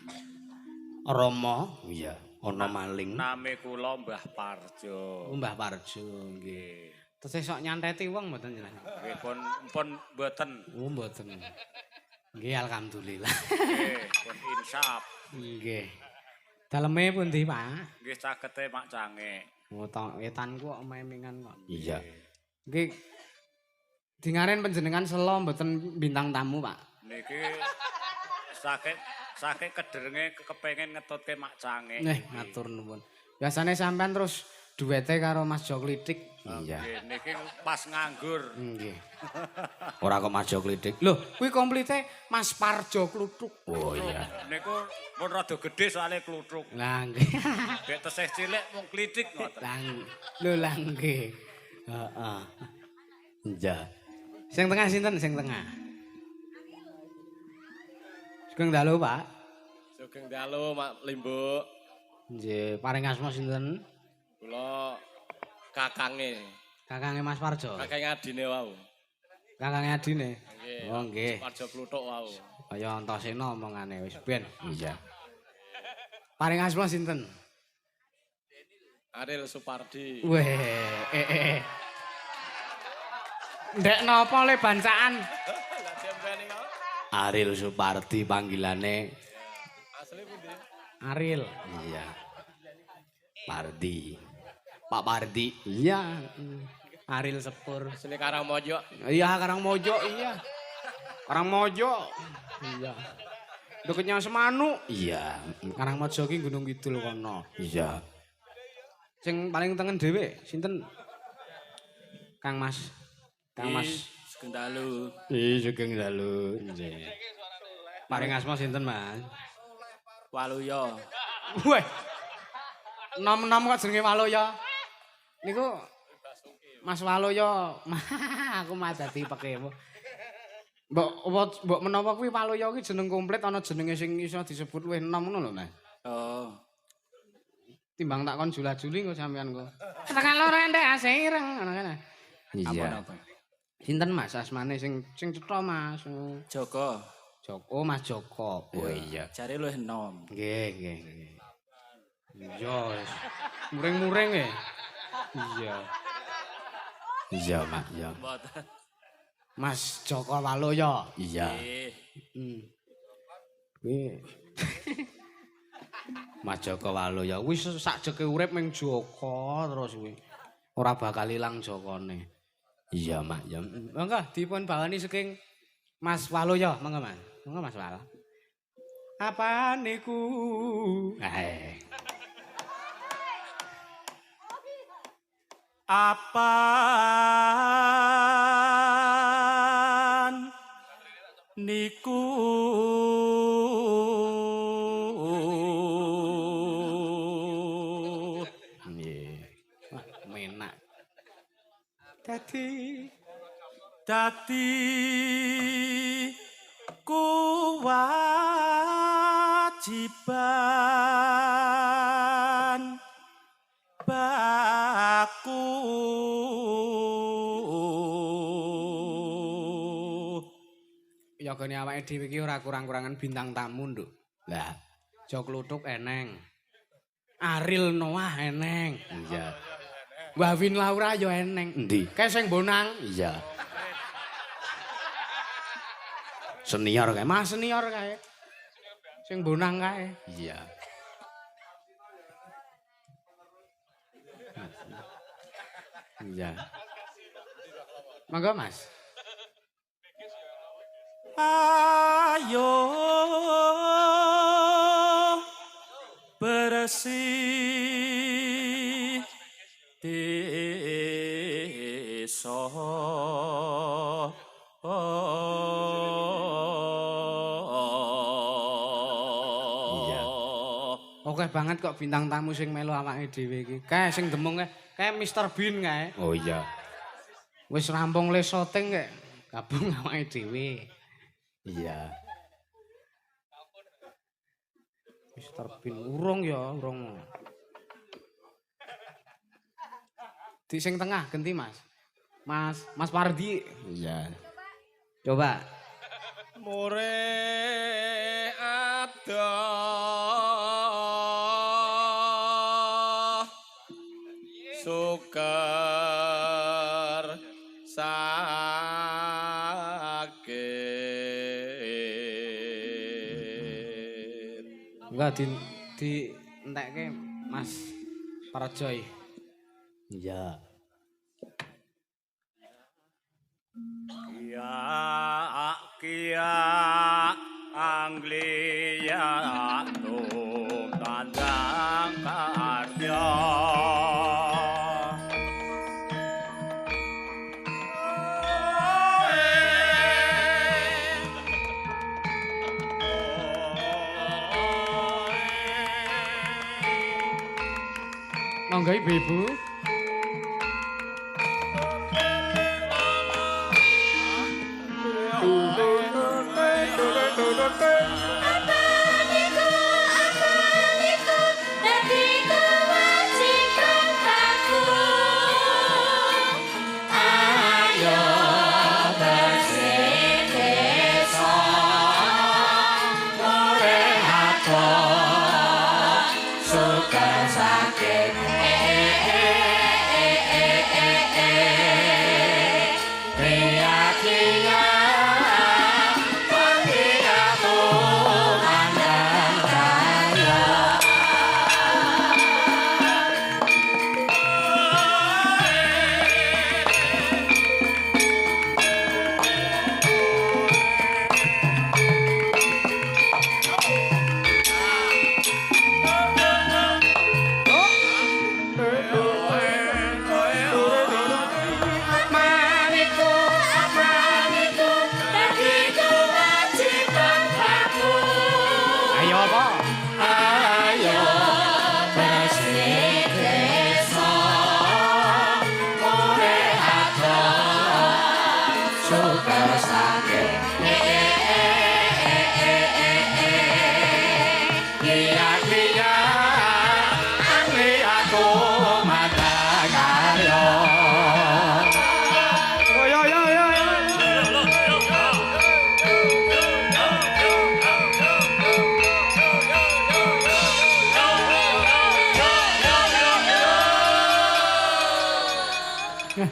Rama, iya, ana maling. Name kula Mbah Parjo. Mbah Parjo nggih. Tesih sok nyanteti wong mboten jenengan. Nggih pun mboten. Oh mboten. Nggih alhamdulillah. Nggih pun insaf. Nggih. Daleme pundi, Pak? Nggih cakete Mak Cange. Oh tok wetanku kok memingan kok. Iya. Nggih. Dingaren panjenengan selo mboten bintang tamu, Pak. Niki sakit kederenge kepengin ngetutke Mak Cange. Nih, matur nuwun. Biasane sampean terus duete karo Mas Joklitik. Iya. Nggih niki pas nganggur. Nggih. Ora kok majo klitik. Lho, kuwi komplite Mas Parjo Kluthuk. Oh iya. Niku pun rada gedhe soalé kluthuk. Lah nggih. Dek tesih cilik mung klitik ngoten. Lah nggih. Heeh. Iya. Sing tengah sinten sing tengah? Sugeng dalu, Pak. Sugeng dalu Mak Limbuk. Nggih, paring asma sinten? Kula kakange. Kakange Mas Parjo. Kakange adine wau. Kakange adine. Nggih. Oh nggih. Parjo Pluthuk wau. Kaya Antasena omongane wis ben. Iya. Paring asma sinten? Ariel Supardi. Weh, Ndek napa le bancaan? Lah jempeni kok. Ariel Supardi panggilane. Asli pundi? Ariel. Iya. Pardi. Pak Pardi. Iya. Ariel Sepur. Asli Karangmojo. Iya, Karangmojo, iya. Karangmojo. Iya. Deketnya Semanu. Iya. Karangmojo ki Gunung Kidul kono. Iya. Sing paling tengen dhewe sinten? Kang Mas. Kang Mas. Sugeng dalu. Sugeng dalu. Nggih. Paring asma sinten, Mas? Waluya. Weh. Nom-nom kok jenenge Waloya. Niku Mas Waloya. Aku mah dadi pekemu. Mbok menapa kuwi Waloya kuwi jeneng komplit ana jenenge sing iso disebut luwih enom ngono lho, Mas. Oh. Timbang tak kon jula-juli kok sampean kok. Tekan loro entek asireng ngono kan. Iya. Sinten Mas asmane sing cetha Mas? Joko. Joko, Mas Joko. Oh iya. Jare luwih enom. Nggih, nggih, nggih. Iya, wis. Muring-muring e. Iya. Iya, Mak, iya. Mboten. Mas Joko Waloya. Iya. Nggih. Kuwi Mas Joko Waloya. wis sakjeke urip ming Joko terus kuwi. Ora bakal ilang Jokone. Iya, Mak, ya. Monggo dipun bawani saking Mas Waloya, monggo Mas. Monggo Mas Wala. Apa niku? Apaan niku Nggih. Wah, menak. dadi kewajiban baku Yogane awake dhewe iki ora kurang-kurangan bintang tamu, Nduk. Lah, Jok Kluthuk eneng. Ariel Noah eneng. iya. Mbah Win Laura ya eneng. Endi? Kae sing bonang. Iya. Senior kae, Mas. Mas senior kae. Sing bonang kae. Iya. Iya. Monggo Mas. ayo bersih desa Oke banget kok bintang tamu sing melu awake dhewe iki. Kae sing demung kae Mr. Bean kae. Oh iya. Wis rampung le syuting kae gabung awake dhewe. Iya. Mr. Bean urung ya, urung. Di sing tengah genti Mas. Mas Pardi. Iya. Coba. more ada sukar sakit. Enggak di entekke Mas Parajoy. Iya. Kia Anglia tu tandang karya. Monggo Ibu.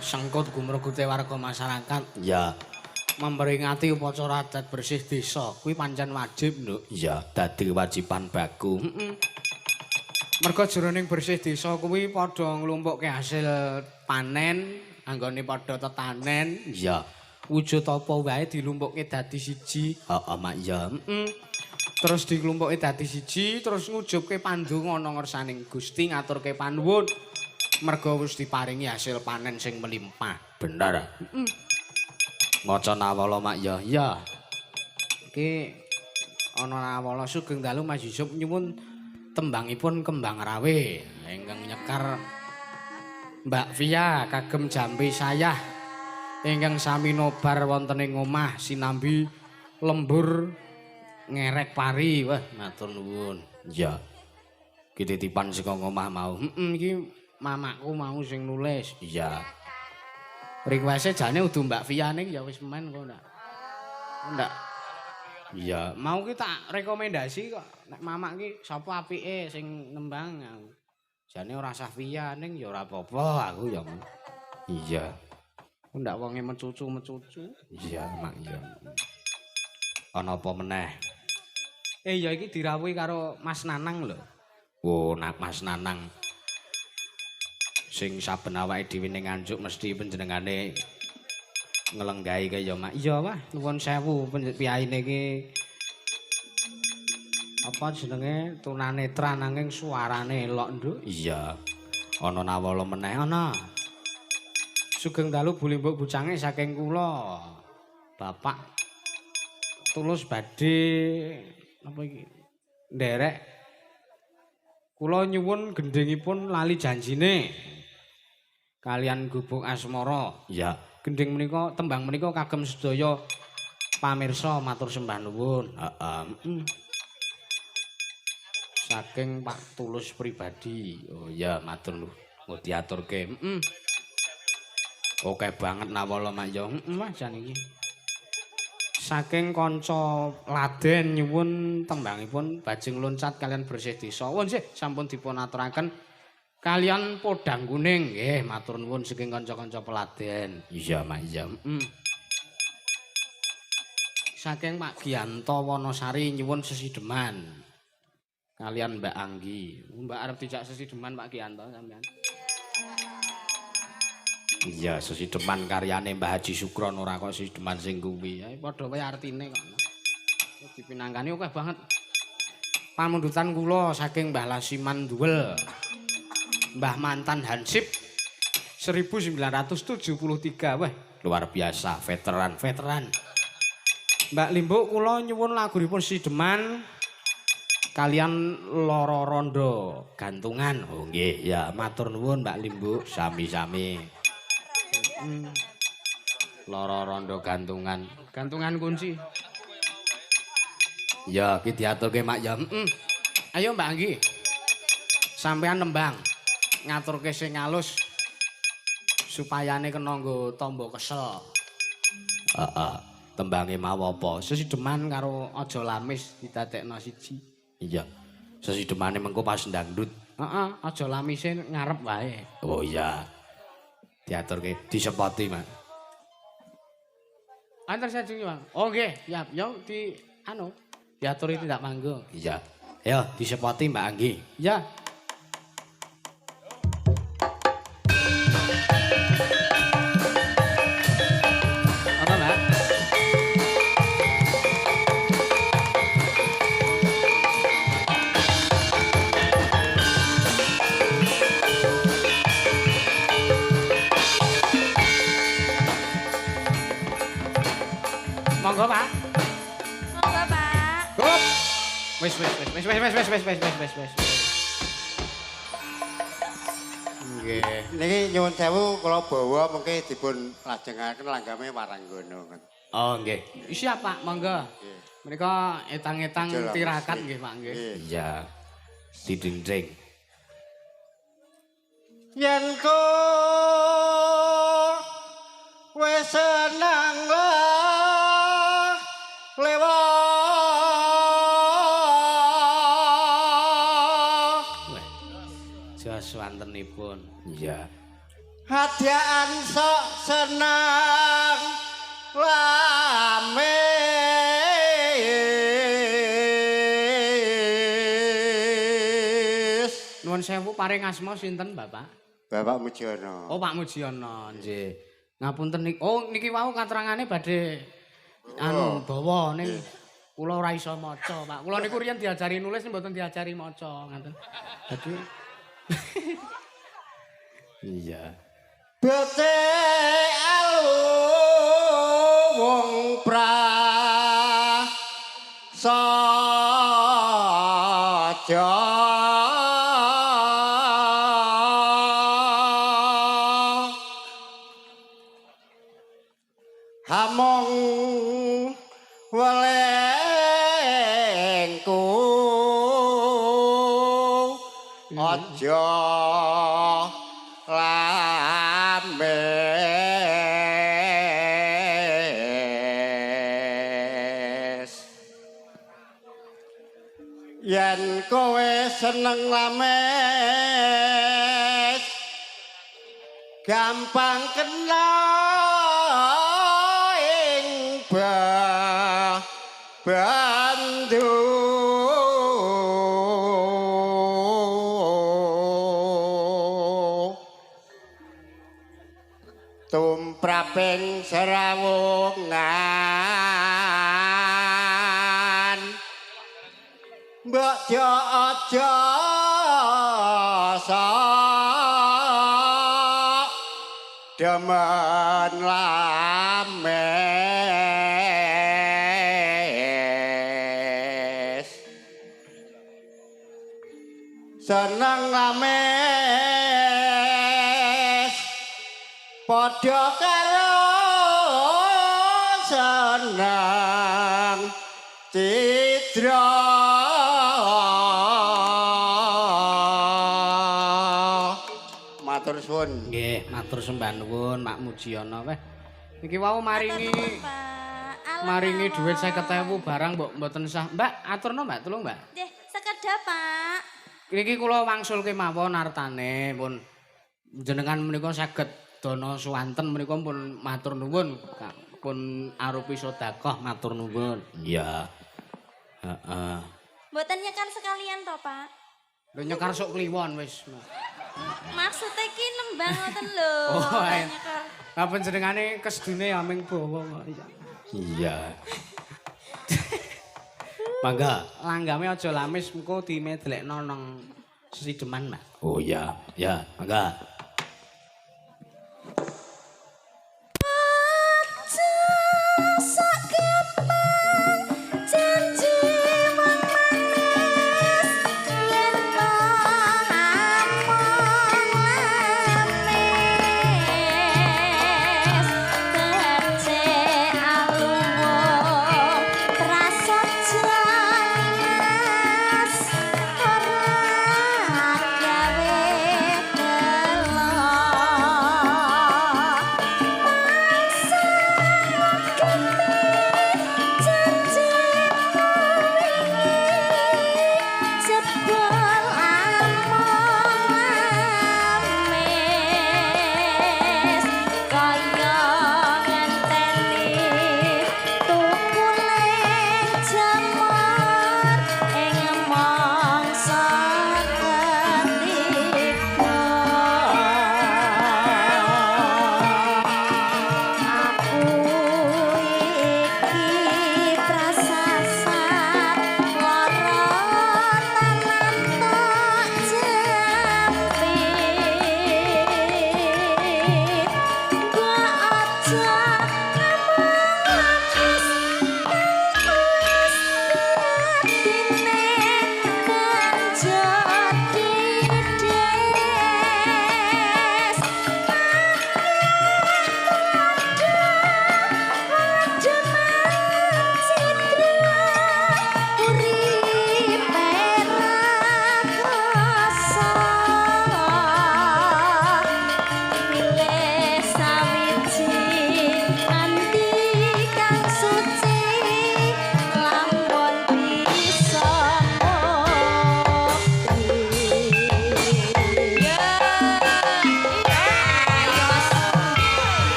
Sengkut gumregute warga masyarakat. Iya. Memperingati upacara adat bersih desa kuwi pancen wajib, Nduk. Iya, dadi kewajiban baku. Mergo jroning bersih desa kuwi padha nglumpukke hasil panen, anggone padha tetanen. Iya. Wujud apa wae dilumpukke dadi siji. Heeh, Mak iya. Terus diklumpukke dadi siji, terus ngujubke pandonga ana ngersaning Gusti ngaturke panuwun. Mergo wis diparingi hasil panen sing melimpah. Bener. Maca nawala Mak ya. Iya. Iki ana nawala sugeng dalu Mas Yusuf nyuwun tembangipun Kembang Rawe ingkang nyekar Mbak Via kagem jambe sayah ingkang sami nobar wonten ing omah sinambi lembur ngerek pari. Wah, matur nuwun. Iya. Ki titipan saka omah mau. Iki mamaku mau sing nulis. Iya. Request-e jane udu Mbak Via ning ya wis men kok ndak. Ndak. Iya. Mau ki tak rekomendasi kok. Nek mamak ki sapa apike sing nembang. Jane ora sah Via ning ya ora apa-apa aku ya. Iya. Ndak wonge mecucu-mecucu. Iya, Mak iya. Ana apa meneh? Ya iki dirawuhi karo Mas Nanang lho. Oh, nak Mas Nanang. Sing saben awake dhewe ning Nganjuk mesti panjenengane ngelenggahi kaya Mak. Iya, Wah, nuwun sewu piyaine iki apa jenenge tunanetra nanging suarane elok nduk. Iya. Ana nawala meneh ana. Sugeng dalu bulimbuk bucange saking kula. Bapak tulus badhe apa iki? Nderek kula nyuwun gendhingipun lali janjine kalian gubuk asmara. Iya. Gendhing menika tembang menika kagem sedaya pamirsa matur sembah nuwun. Heeh. Saking Pak Tulus pribadi. Oh iya matur nuwun. Mau diaturke. Oke banget nawala mak yo. Mas jan iki. Saking kanca Laden nyuwun tembangipun Bajing Loncat kalian bersih desa. Won nggih sampun dipun aturaken kalian podang kuning nggih matur nuwun saking kanca-kanca Peladen. Iya mak iya. Saking Pak Giyanto Wonosari nyuwun sesideman kalian Mbak Anggi. Mbak arep dijak sesideman Pak Giyanto sampean. Iya sesideman karyane Mbah Haji Sukron ora kok sesideman sing kuwi. Ya padha wae artine kok. Dipinangkani akeh banget. Pamundutan kula saking Mbah Lasiman Duwel. Mbah Mantan Hansip 1973 weh Luar biasa veteran. Mbak Limbo kula nyuwun lagunipun Sideman kalian Loro Rondo Gantungan. Oh nggih ya matur nuwun Mbak Limbu sami-sami. Loro Rondo Gantungan kunci. Ya ki diaturke mak ya. Ayo Mbak Anggi. Sampean nembang ngaturke sing alus supayane kena nggo tamba kesel. Heeh. Tembange mau apa? Sesideman karo Aja Lamis didadekno siji. Iya. Sesidemane mengko pas ndangdut. Heeh, Aja Lamise ngarep wae. Oh iya. Diaturke disepoti, Mas. Antar saja Bang. Oh nggih, siap. Yo diaturi tindak manggung. Iya. Ayo disepoti Mbak Anggi. Ya. Apa, Mbak? Monggo, Pak. Monggo, Pak. Gup. Wis. Nggih. Niki nyuwun sewu kula bawa mengke dipun lajengaken langgame Waranggono. Oh nggih. Siap, Pak. Monggo. Menika etang-etang Jelas. tirakat nggih, Pak nggih. Iya. Didinding. Yen ko wis seneng lewat Jos wontenipun. Iya. hadian sok seneng lamis. Nuwun sewu paring asma sinten, Bapak? Bapak Mujiono. Oh, Pak Mujiono, nggih. Ngapunten niki. Oh, niki wau katerangane badhe dawa ning kula ora iso maca, Pak. Kula niku riyen diajari nulis mboten diajari maca, ngoten. Dadi Iya. Bete alu wong prasaja hamong welengku aja lames yen kowe seneng lames gampang kena ing bandu tumraping serawungan mbok jo aja sok demen lames seneng lames padha karo seneng Citra. Matur suwun. Nggih, matur sembah nuwun Mak Mujiono weh. Niki wau maringi Pak. maringi dhuwit 50.000 barang mbok mboten sah. Mbak, aturno Mbak, tulung Mbak. Nggih, sekedap, Pak. Niki kula wangsulke mawon artane pun jenengan menika saged dana suwanten menika pun matur nuwun. Pun arupi sedekah matur nuwun. Iya. Heeh. Mboten nyekar sekalian to, Pak. Lho nyekar sok kliwon wis. Maksudnya ki nembang ngoten lho. Oh, ae. Nyekar. Lah panjenengane kesdune aming bawa kok. Iya. Mangga. Langgame aja lamis engko dimedlekno nang sesideman, Mbak. Oh iya, ya, mangga.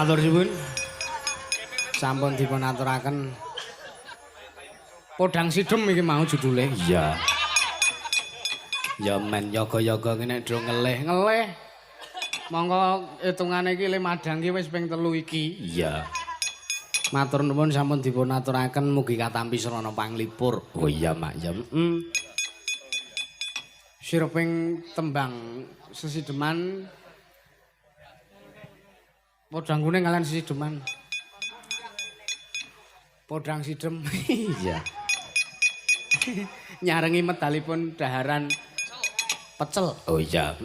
Matur suwun. Sampun dipun aturaken. Podang sidem iki mau judule. Iya. Ya men yoga-yoga ngene do ngelih-ngelih. Monggo hitungane iki le madang iki wis ping 3 iki. Iya. Matur nuwun sampun dipun aturaken mugi katampi srana panglipur. Oh iya mak ya. Sireping tembang sesideman Podang kuning kalian sesideman. Podang sidem. Iya. Nyarengi medalipun daharan pecel. Oh iya.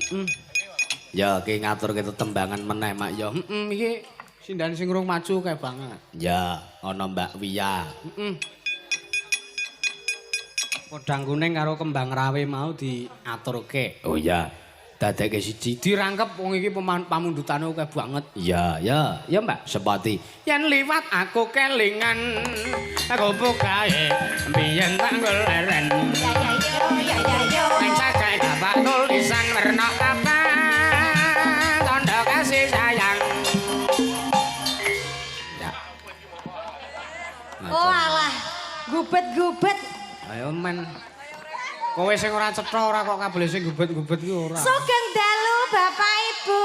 Ya ki ngaturke tetembangan meneh mak ya. Iki sindan sing urung maju kae banget. Ya ana Mbak Wia. Podang kuning karo kembang rawe mau diaturke. Oh iya. Dadekke siji. Dirangkep wong iki pamundhutane akeh banget. Ya, ya, ya Mbak, sepati. Yen liwat aku kelingan aku bukae biyen tak goleren. Ing cacah bapak tulisan werna kapan tandha kasih sayang. Ya. Oh alah, gubet-gubet. Ayo men. Kowe sing ora cetha ora kok kabeh sing gubet-gubet iki ora. Sugeng dalu Bapak Ibu.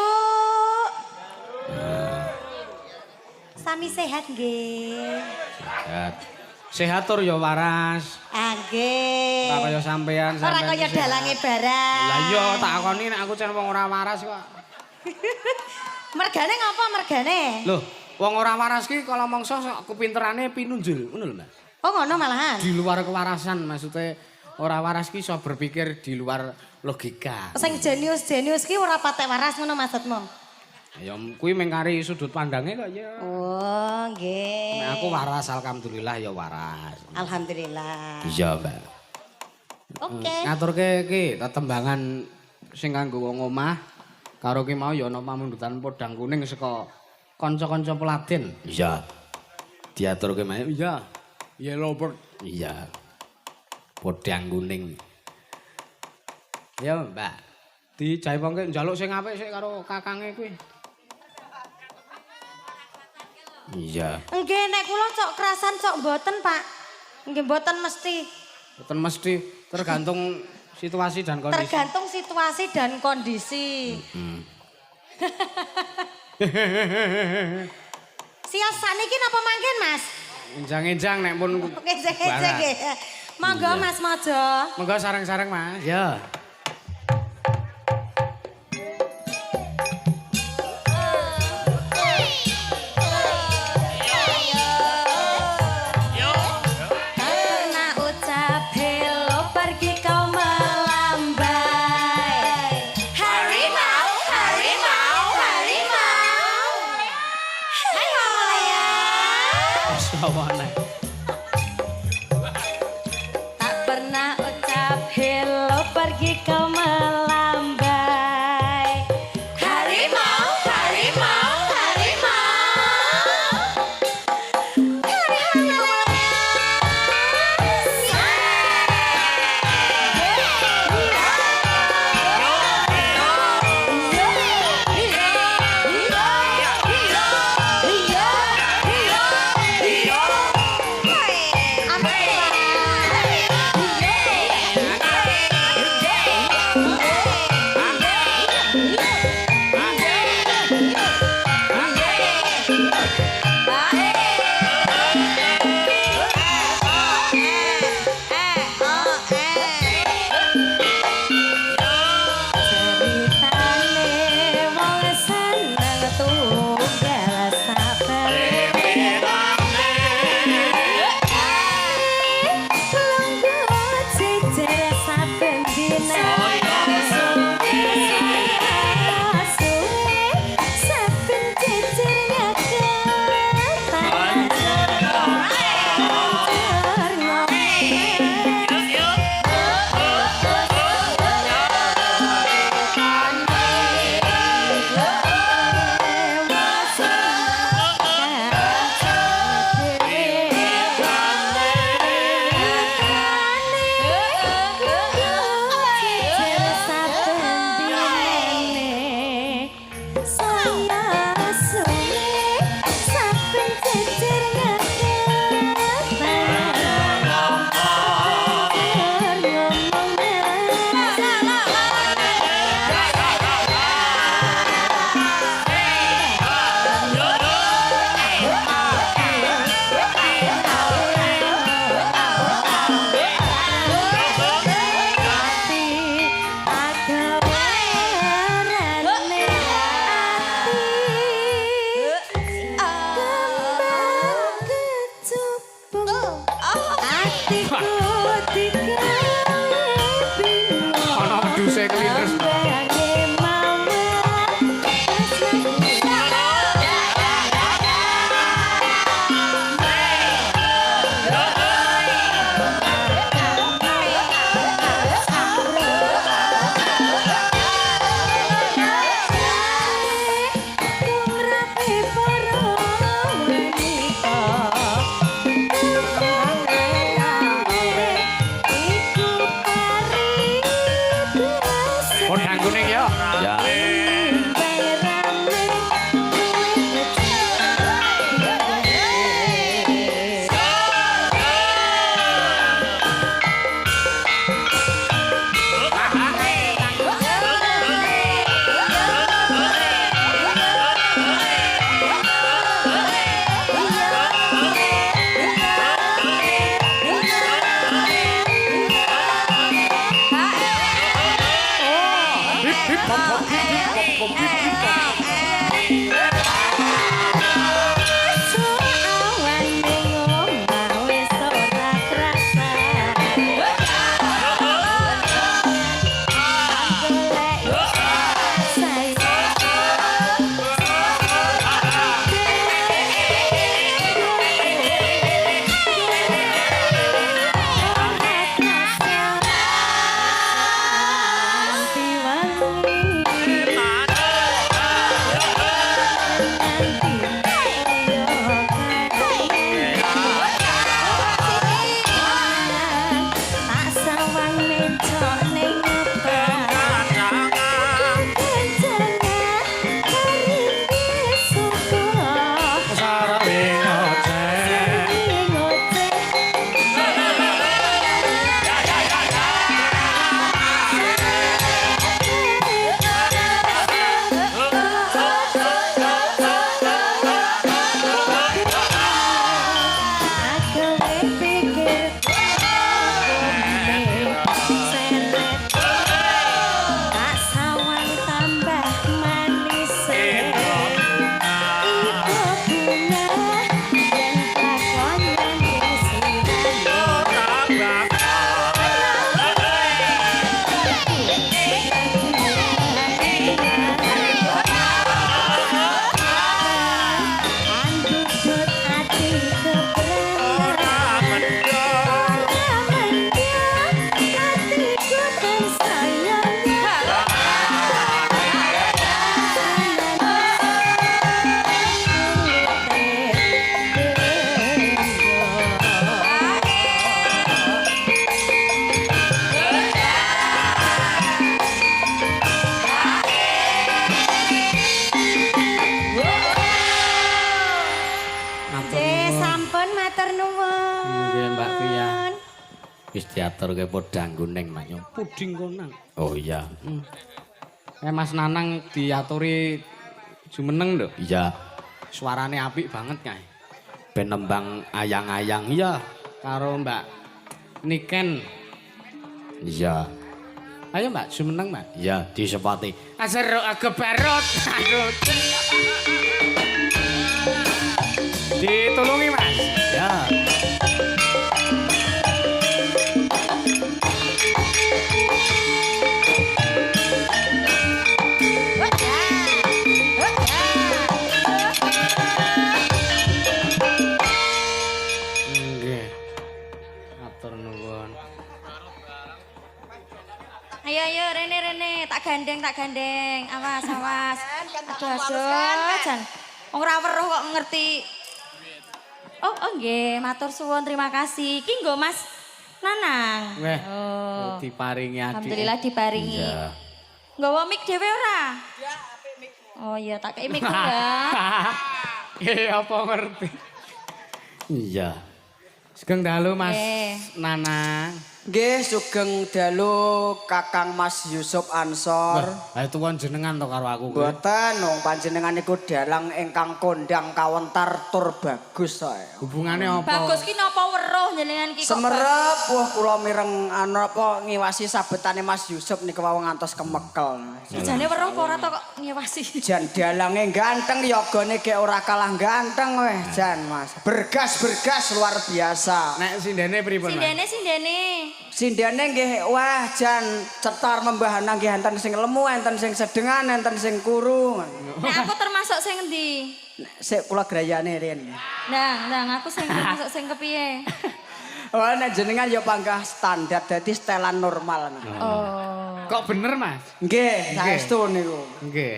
Sami sehat nggih. Sehat. Sehat tur ya waras. Nggih. Ora kaya sampean. Ora kaya dalange barang. Lah iya takoni nek aku jan wong ora waras kok. Mergane ngapa mergane? Loh, wong ora waras ki kalau mangsa kepinterane pinunjul, ngono lho, Mbak. Oh ngono malahan. Di luar kewarasan maksudnya ora waras ki iso berpikir di luar logika. Sing jenius-jenius ki ora patek waras ngono maksudmu? Ya kuwi mengkari sudut pandangnya kok ya. Oh, nggih. Nek aku waras alhamdulillah ya waras. Alhamdulillah. Iya, Mbak. Oke. Ngaturke ki tetembangan sing kanggo wong omah karo ki mau ya ana pamundhutan podang kuning saka kanca-kanca Peladen. Iya. Diaturke mae. Iya. Yellow bird. Iya. Podang kuning. Ya, Mbak. Dijaipongke njaluk sing apik sik karo kakange kuwi. Iya. Nggih nek kula cok kerasan cok mboten, Pak. Nggih mboten mesti. Mboten mesti tergantung situasi dan kondisi. Tergantung situasi dan kondisi. Sias saniki napa mangken, Mas? Enjang-enjang nek pun Ngejek-ngejek nggih. Monggo Mas Mojo. Monggo sareng-sareng, Mas. Ya. Karena ucap hello pergi kau melambai. Harimau, harimau, harimau. Hai Malaya. Sawane. Tak pernah ucap hello pergi kau melambai. Harimau, harimau, harimau. Ya. Wis diaturke podang kuning manyo. Puding konang. Oh iya. Mas Nanang diaturi jumeneng lho. Iya. Suarane apik banget kae. Ben nembang ayang-ayang iya. Karo Mbak Niken. Iya. Ayo Mbak, jumeneng Mbak. Iya, disepati. Aseruk kebarut. Aduh. Ditulungi Mas. Ya. Nggih. Matur nuwun. Ayo Rene tak gandeng. Awas. Aduh jan. Ora weruh kok ngerti. Oh nggih, matur suwun terima kasih. Ki nggo Mas Nanang. Weh. Oh. Diparingi adik. Alhamdulillah diparingi. Iya. Nggawa mic dhewe ora? Ya, apik mic. Oh iya, tak kei mic ya. Apa ngerti. Iya. Sugeng dalu Mas Nggih. Nanang. Nggih, sugeng dalu Kakang Mas Yusuf Ansor. Lah tuwon jenengan to karo aku. Mboten, wong panjenengan niku dalang ingkang kondang kawentar tur bagus sae. Hubungane apa? Bagus ki napa weruh jenengan ki kok. Semerep, wah kula mireng apa ngiwasi sabetane Mas Yusuf niku wau ngantos kemekel. Jane weruh apa ora to kok nyewasi. Jan dalange ganteng, yogane ge ora kalah ganteng weh, Jan Mas. Bergas luar biasa. Nek sindene pripun Mas? Sindene. Sindane nggih wah jan cetar membahana nggih enten sing lemu, enten sing sedengan, enten sing kuru. Nek aku termasuk sing endi? Sik kula grayane riyen. Nah, aku sing termasuk sing kepiye? Wah nek jenengan ya panggah standar dadi setelan normal. Oh. Kok bener Mas? Nggih, saestu niku. Nggih.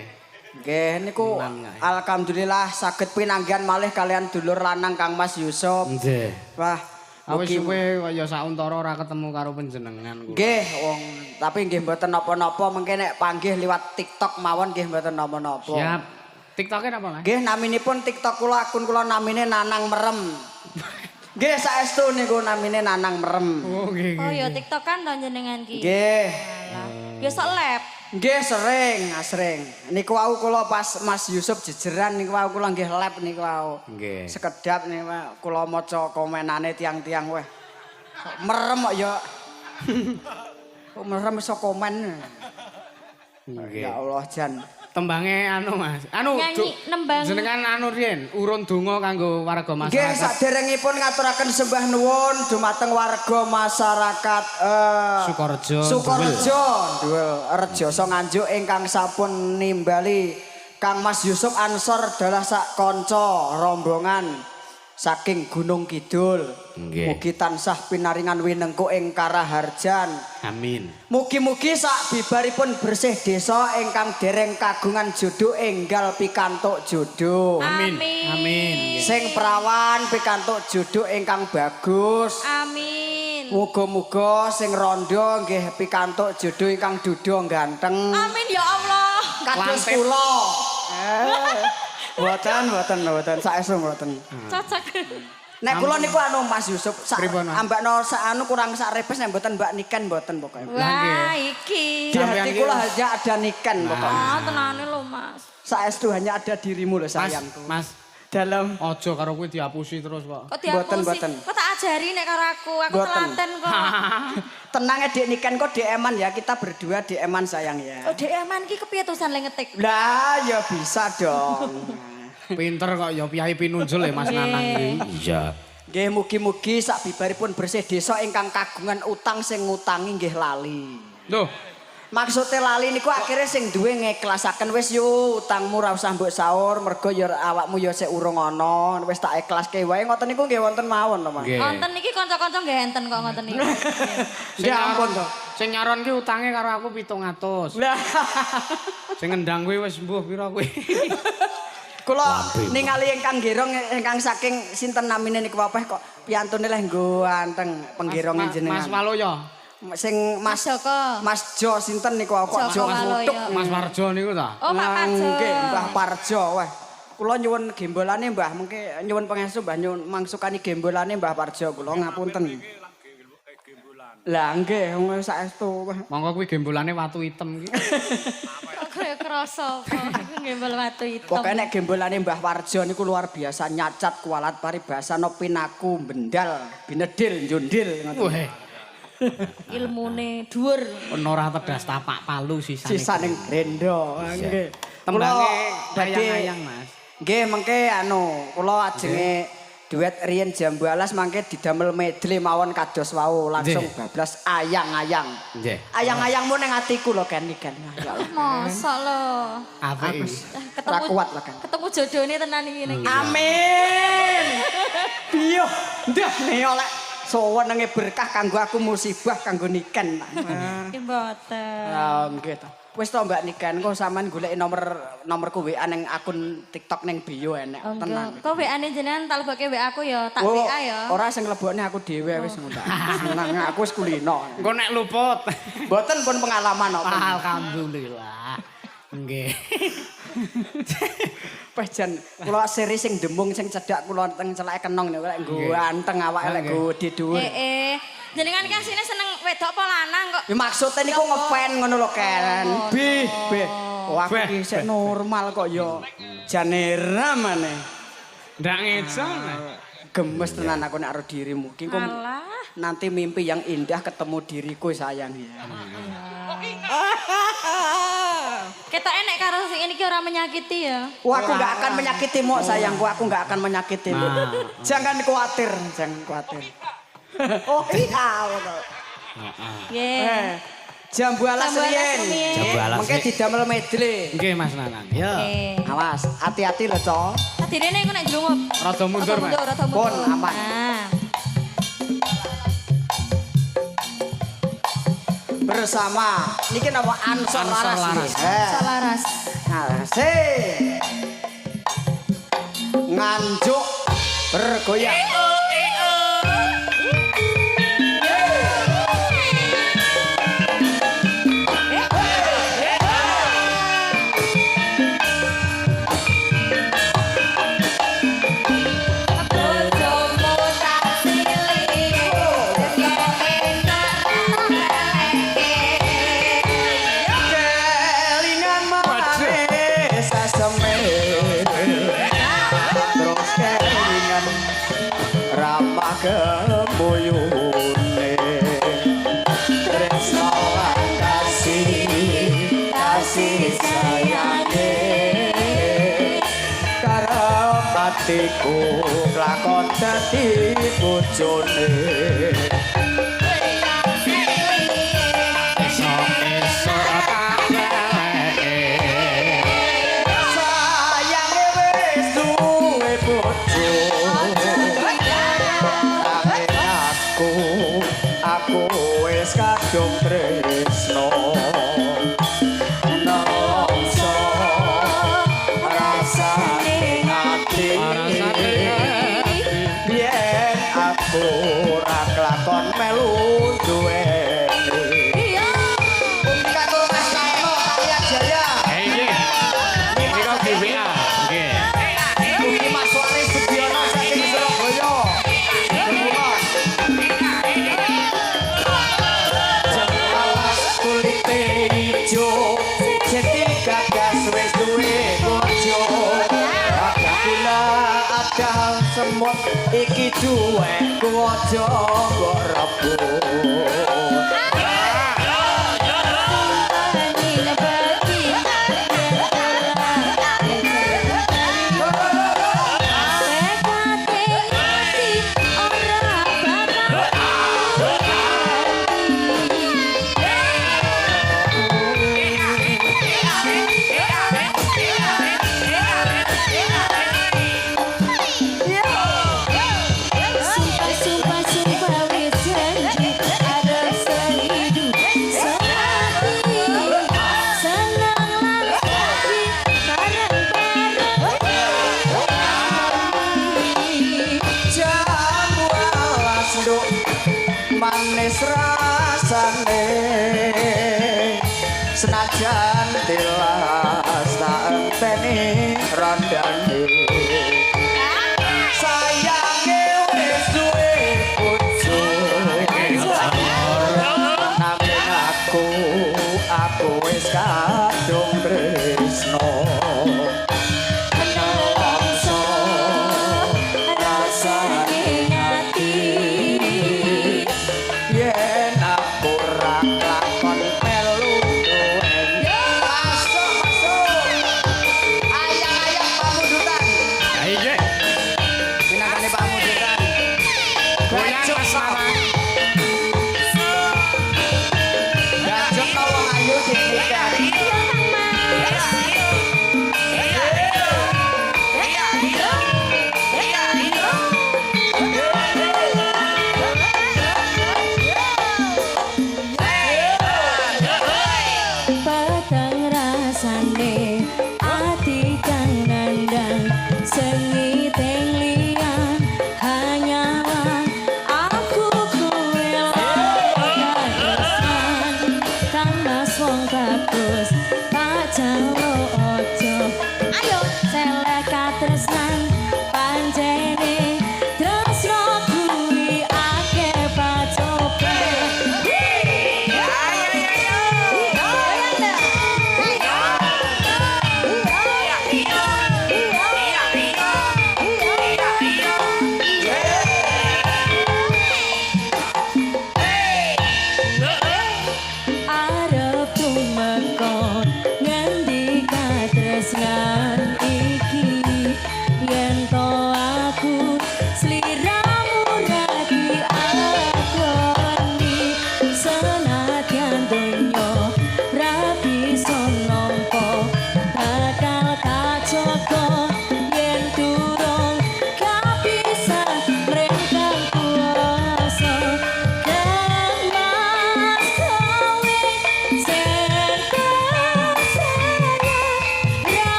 Nggih niku alhamdulillah saged pinanggihan malih kalian dulur lanang Kang Mas Yusuf. Nggih. Wah, Awis suwe kaya sauntara ora ketemu karo panjenengan kula. Nggih, wong tapi nggih mboten napa-napa mengke nek panggih liwat TikTok mawon nggih mboten napa-napa. Siap. TikTok-e napa, Mas? Nggih, naminipun TikTok kula akun kula namine Nanang Merem. Nggih, saestu niku namine Nanang Merem. Oh, nggih. Oh ya TikTokan to jenengan ki. Nggih. Biasa lab. Nggih, sering. Niku wau kula pas Mas Yusuf jejeran niku wau kula nggih lab niku wau. Nggih. Sekedap niku wau kula maca komenane tiang-tiang weh. Merem kok ya. Kok merem iso komen. Nggih. Ya Allah, Jan. Tembange anu Mas. Anu Nyanyi nembang. jenengan anu riyen urun donga kanggo warga Nggih, masyarakat. saderengipun ngaturaken sembah nuwun dumateng warga masyarakat Sukorejo, Duel Rejo Nganjuk ingkang sampun nimbali Kang Mas Yusuf Ansor adalah sak kanca rombongan saking Gunung Kidul. Nggih. Mugi tansah pinaringan winengku ing karaharjan. Amin. Mugi-mugi sak bibaripun bersih desa ingkang dereng kagungan jodoh enggal pikantuk jodoh. Amin. Sing perawan pikantuk jodoh ingkang bagus. Amin. Muga-muga sing rondo nggih pikantuk jodoh ingkang duda ganteng. Amin ya Allah. Kados kula. Mboten saestu mboten. Cocok. Nek kula niku anu Mas Yusuf sak Pripun, Mas? ambakno sak anu kurang sak repes nek mboten Mbak Niken mboten pokoke. Wah iki. Di hati kula hanya ada Niken pokoknya. Ah tenane lho Mas. Saestu hanya ada dirimu lho sayangku. Mas, Dalam aja karo kuwi diapusi terus kok. Kok diapusi? Mboten. Kok tak ajari nek karo aku Mboten. telaten kok. tenang ya Dik Niken kok DM-an ya kita berdua DM-an sayang ya. Oh DM-an ki kepiye tulisan le ngetik? Lah ya bisa dong. Pinter kok ya piyai pinunjul ya Mas Nanang iki. Iya. Nggih mugi-mugi sak bibaripun bersih desa ingkang kagungan utang sing ngutangi nggih lali. Loh, Maksudnya lali niku akhirnya sing duwe ngiklasaken wis yo utangmu ora usah mbok saur mergo ya awakmu ya sik urung ana wis tak ikhlaske wae ngoten niku nggih wonten mawon to Mas. nggih. Wonten iki kanca-kanca nggih enten kok ngoten iki. Ya ampun to. Sing nyaron ki utange karo aku 700. Lah Sing ngendang kuwi wis mbuh pira kuwi. kula ningali ingkang gerong ingkang saking sinten namine niku apa kok piantune leh nggo anteng penggeronge jenengan. Mas Waloyo. Sing Mas Joko. Mas Jo sinten niku kok Jo Joko Waloyo. Mutuk. Mas Warjo niku ta. Oh Pak Parjo. Nggih, Mbah Parjo weh. Kula nyuwun gembolane Mbah, mengke nyuwun pangestu Mbah nyuwun mangsukani gembolane Mbah Parjo kula ngapunten. Lah nggih, wong saestu weh. Monggo kuwi gembolane watu item iki. Kok kaya krasa apa ngembel watu hitam. Pokoke nek gembolane Mbah Parjo niku luar biasa nyacat kualat paribasana pinaku bendal binedil njundil ngoten. Weh, Ilmune dhuwur. ora tedas tapak palu sisane. Sisaning grendo. Nggih. Tembange Kula badhe- ayang-ayang Mas. Nggih, mengke anu, kula ajenge duet riyen jam 12 mangke didamel medley mawon kados wau langsung Nggih. bablas ayang-ayang. Nggih. Ayang-ayangmu ning atiku lho Ken Niken. Ya Allah. Mosok lho. Apik iki. Ora kuat lho Ken. Ketemu jodohne tenan iki ning. Amin. Biyo, ndah nek oleh sowenenge berkah kanggo aku musibah kanggo Niken. Ki mboten. Ya nggih to. Wis to Mbak Niken, kok sampean goleki nomorku WA ning akun TikTok ning bio enek Oh, tenan. enggak. Kok WA-ne jenengan tak lebokke WA aku ya, tak Oh, WA ya. ora sing lebokne aku dhewe wis ngono. Seneng aku wis kulino. Engko nek luput. Mboten pun pengalaman apa. Alhamdulillah. Nggih. Wes jan kula seri sing demung sing cedhak kula teng celake kenong niku lek nggo anteng awake lek nggo dhuwur. Jenengan kan sini seneng wedok apa lanang kok. Ya maksudnya niku ngefan ngono lho Ken. Bih. Wah aku iki sik normal kok ya. Janera maneh. Ndak ngecong. Gemes tenan aku nek karo dirimu. Ki Alah. nanti mimpi yang indah ketemu diriku sayang ya. Ketoke nek karo sing iki ora menyakiti ya. Wah aku nggak akan menyakitimu sayangku, aku nggak akan menyakitimu. Jangan khawatir, jangan khawatir. Oh iya. Nggih. Jam 12 riyen. Jam 12 Mengke didamel medley. Nggih Mas Nanang. Ya. Oke. Awas, hati-hati lho, Cok. Tadine iku nek jlungup. Rada mundur Mas. Rada mundur. Pun, aman. Nah. Bersama niki napa Ansor Ansor Laras. Laras. Selaras. Nganjuk bergoyang. kemuyune tresno lan kasih sayange karo atiku lakon dadi bojone aku wis kadung tresno nelongso rasane ati yen aku ora kelakon melu duweni katur Mas Karno Kalian Jaya Ini kau GWA. Oke. Mugi Mas Wari Sugiono saking Surabaya semut iki duweku aja mbok rebut manis rasane senajan tilas tak enteni randane sayange wis duwe bojo nanging aku wis kadung tresno nelongso rasane ati yen aku ora lakon melu duweni masuk ayang-ayang pamundutan Ayo. minangkane pamundutan Goyang Mas Mama. gajok wong ayu dinikah Padang rasane ati kang nandang seni tenglian hanyalah aku kowe tresnan kanas wong bagus tak jalo ojo ayo selek katresnan panjene tresno kuwi akeh pacope arep tumeka ngendika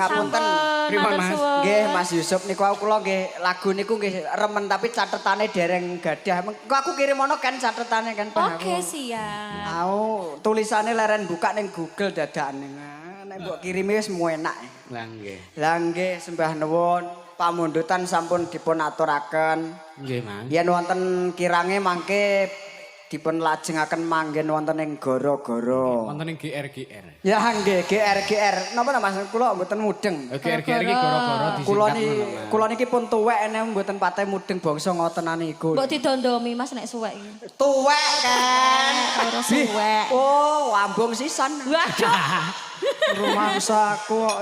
Ngapunten. Pripun, Mas? Nggih, Mas Yusuf niku kula nggih lagu niku nggih remen tapi catetane dereng gadah. Engko aku kirim ono kan catetane kan Pak. Oke, siap. Au, tulisane leren buka ning Google dadane. Nah, nek mbok kirimi wis enak. Lah nggih. Lah nggih sembah nuwun. Pamundutan sampun dipun aturaken. Nggih, Mas. Yen wonten kirange mangke dipun lajengaken manggen wonten ing gara-gara. Wonten ing GR. Ya nggih, GR. Napa Mas kula mboten mudeng. GR iki gara-gara disingkat. Kula niki pun tuwek ene mboten pateh mudeng bangsa ngotenane iku. Mbok didondomi Mas nek suwek iki. Tuwek kan. Ora suwek. Oh, ambung sisan. Waduh. Rumangsaku kok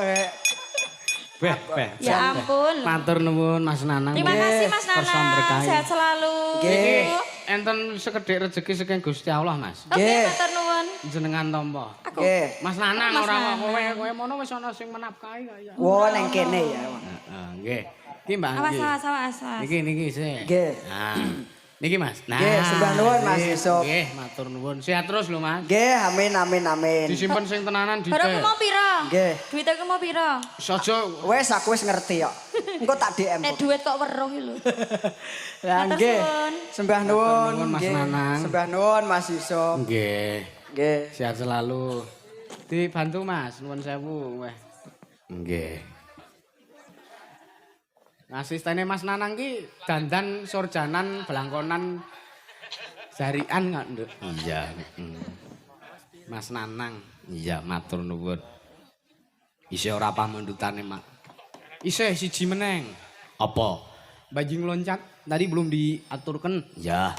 Beh. Ya ampun. Matur nuwun Mas Nanang. Terima kasih Mas Kersa Nana. berkahi. Sehat selalu. Nggih. Enten sekedhik rezeki saking Gusti Allah, Mas. Oke, Nggih. matur nuwun. Jenengan tampa. Nggih. Mas Nanang Mas ora kok Nanang. kowe mono wis ana sing menafkahi kaya. Wo neng kene ya. Heeh, nggih. Iki Mbak Awas, nggih. awas. Niki sih. Nggih. Nah. Niki Mas. Nah. Nggih, sembah nuwun, Mas nggih, Yusuf. Nggih, matur nuwun. Sehat terus lho, Mas. Nggih, amin. Disimpen sing tenanan Baru aku dite. mau piro? Nggih. Duit aku mau piro? Sojo Wes aku wis ngerti kok. Engko tak DM. Nek duit kok weruh iki lho. Lah Matur nggih. suwun. Sembah nuwun, nuwun, Mas nggih. Nanang. Sembah nuwun Mas Yusuf. nggih. Nggih. Sehat selalu. Dibantu Mas, nuwun sewu. Weh. Nggih. Asistene Mas Nanang ki dandan sorjanan belangkonan jarian nggak, Nduk? Iya. Mas Nanang. Iya, matur nuwun. Isih ora pamundutane, Mak. Isih siji meneng. Apa? Bajing loncat tadi belum diaturkan. Ya.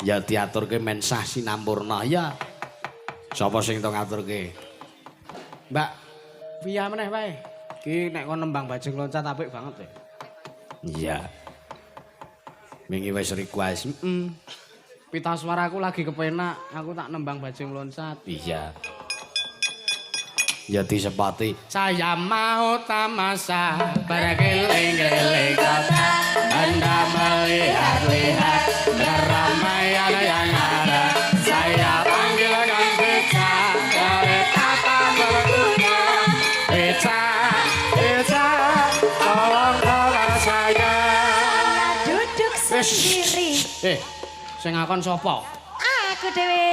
Ya diaturke men sah sinampurna ya. Sapa sing to ngaturke? Mbak, piye meneh wae? Ki nek kon nembang bajing loncat apik banget ya. Iya. Wingi wis request. Pita suaraku lagi kepenak, aku tak nembang bajing loncat. Iya. Ya disepati. Saya mau tamasa berkeliling-keliling kota. Anda melihat-lihat keramaian yang ada. Saya panggilkan beca dari kata berguna. Beca, tolong tolong saya. Duduk sendiri. Sing ngakon sapa? Aku dhewe.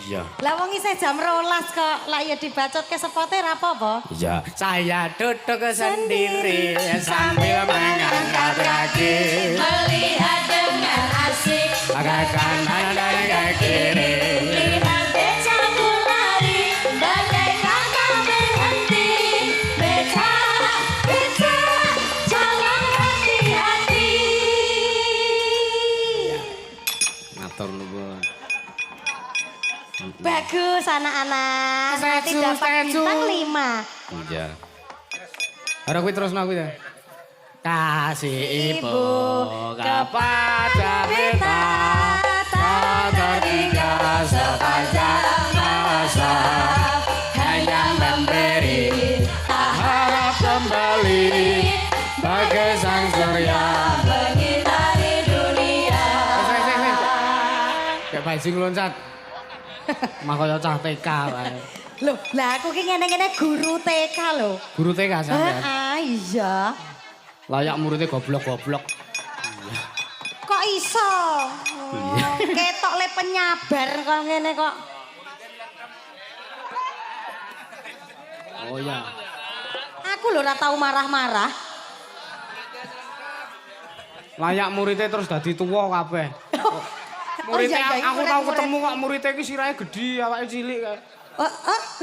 Iya. Lah wong isih jam 12 kok. Lah ya dibacotke spote ra apa-apa. Iya. Saya duduk sendiri sambil mengangkat kaki. Melihat dengan asik. Pakai kanan dan kaki kiri. Lihat becamu lari. Bagai kata berhenti. Beca, jalan hati-hati. Matur nuwun. Bagus anak-anak. Nanti Statsu, dapat statsu. bintang 5. Iya. Ora kuwi terusno kuwi ya. Kasih ibu kepada beta tak tertinggal sepanjang masa hanya memberi tak harap kembali bagai sang surya Mengitari dunia. kayak bajing loncat mah kaya cah TK wae. Loh, lah aku ki ngene-ngene guru TK lho. Guru TK sampean Iya. layak muridnya goblok-goblok. Kok iso? Ketok le penyabar kok ngene kok. Oh ya. Aku lho ora tau marah-marah. Layak muridnya terus dadi tuwa kabeh. Muridnya iya, iya, aku tau murid-murid. ketemu kok muridnya iki sirahe gedhi awake cilik kae.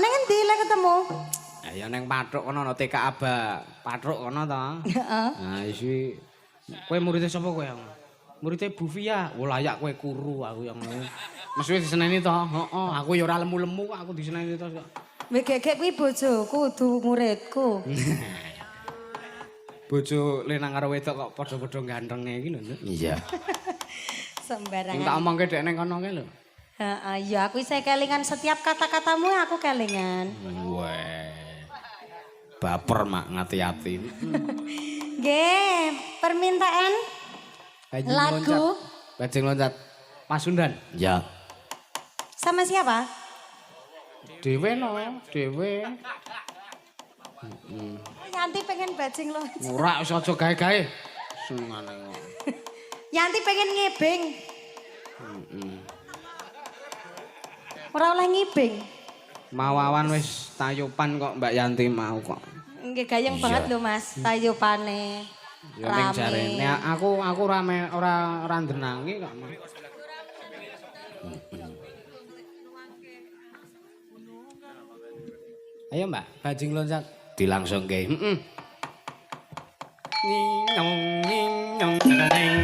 Neng endi le ketemu? Ya neng Patruk kono ana TK Aba. Patruk kono to. Heeh. Nah isi kowe muridnya sapa kowe? Muridnya Bu Fia. Oh layak kowe kuru aku yang ngono. Mesti wis diseneni to. Heeh, aku ya ora lemu-lemu kok aku diseneni to. Megek kuwi bojoku, kudu muridku. Bojo lenang karo wedok kok padha-padha gantenge iki lho. Iya. Sembarangan. Sing tak omongke dek neng kono ki lho. Heeh, ya aku isih kelingan setiap kata-katamu aku kelingan. Weh. Baper mak ngati-ati. Nggih, permintaan lagu Bajing loncat. Pasundan. Ya. sama siapa? Dewe no, dewe. Yanti pengen bajing loncat. Ora wis aja gawe-gawe. Senengane kok. Yanti pengen ngibing. Ora oleh ngibing. Mawawan wis tayupan kok Mbak Yanti mau kok. Nggih gayeng banget lho Mas, tayupane. Ya ning jarene aku ora ndenangi kok. Ayo Mbak, bajing loncat. Dilangsungke. Heeh. Nyong nyong nyong.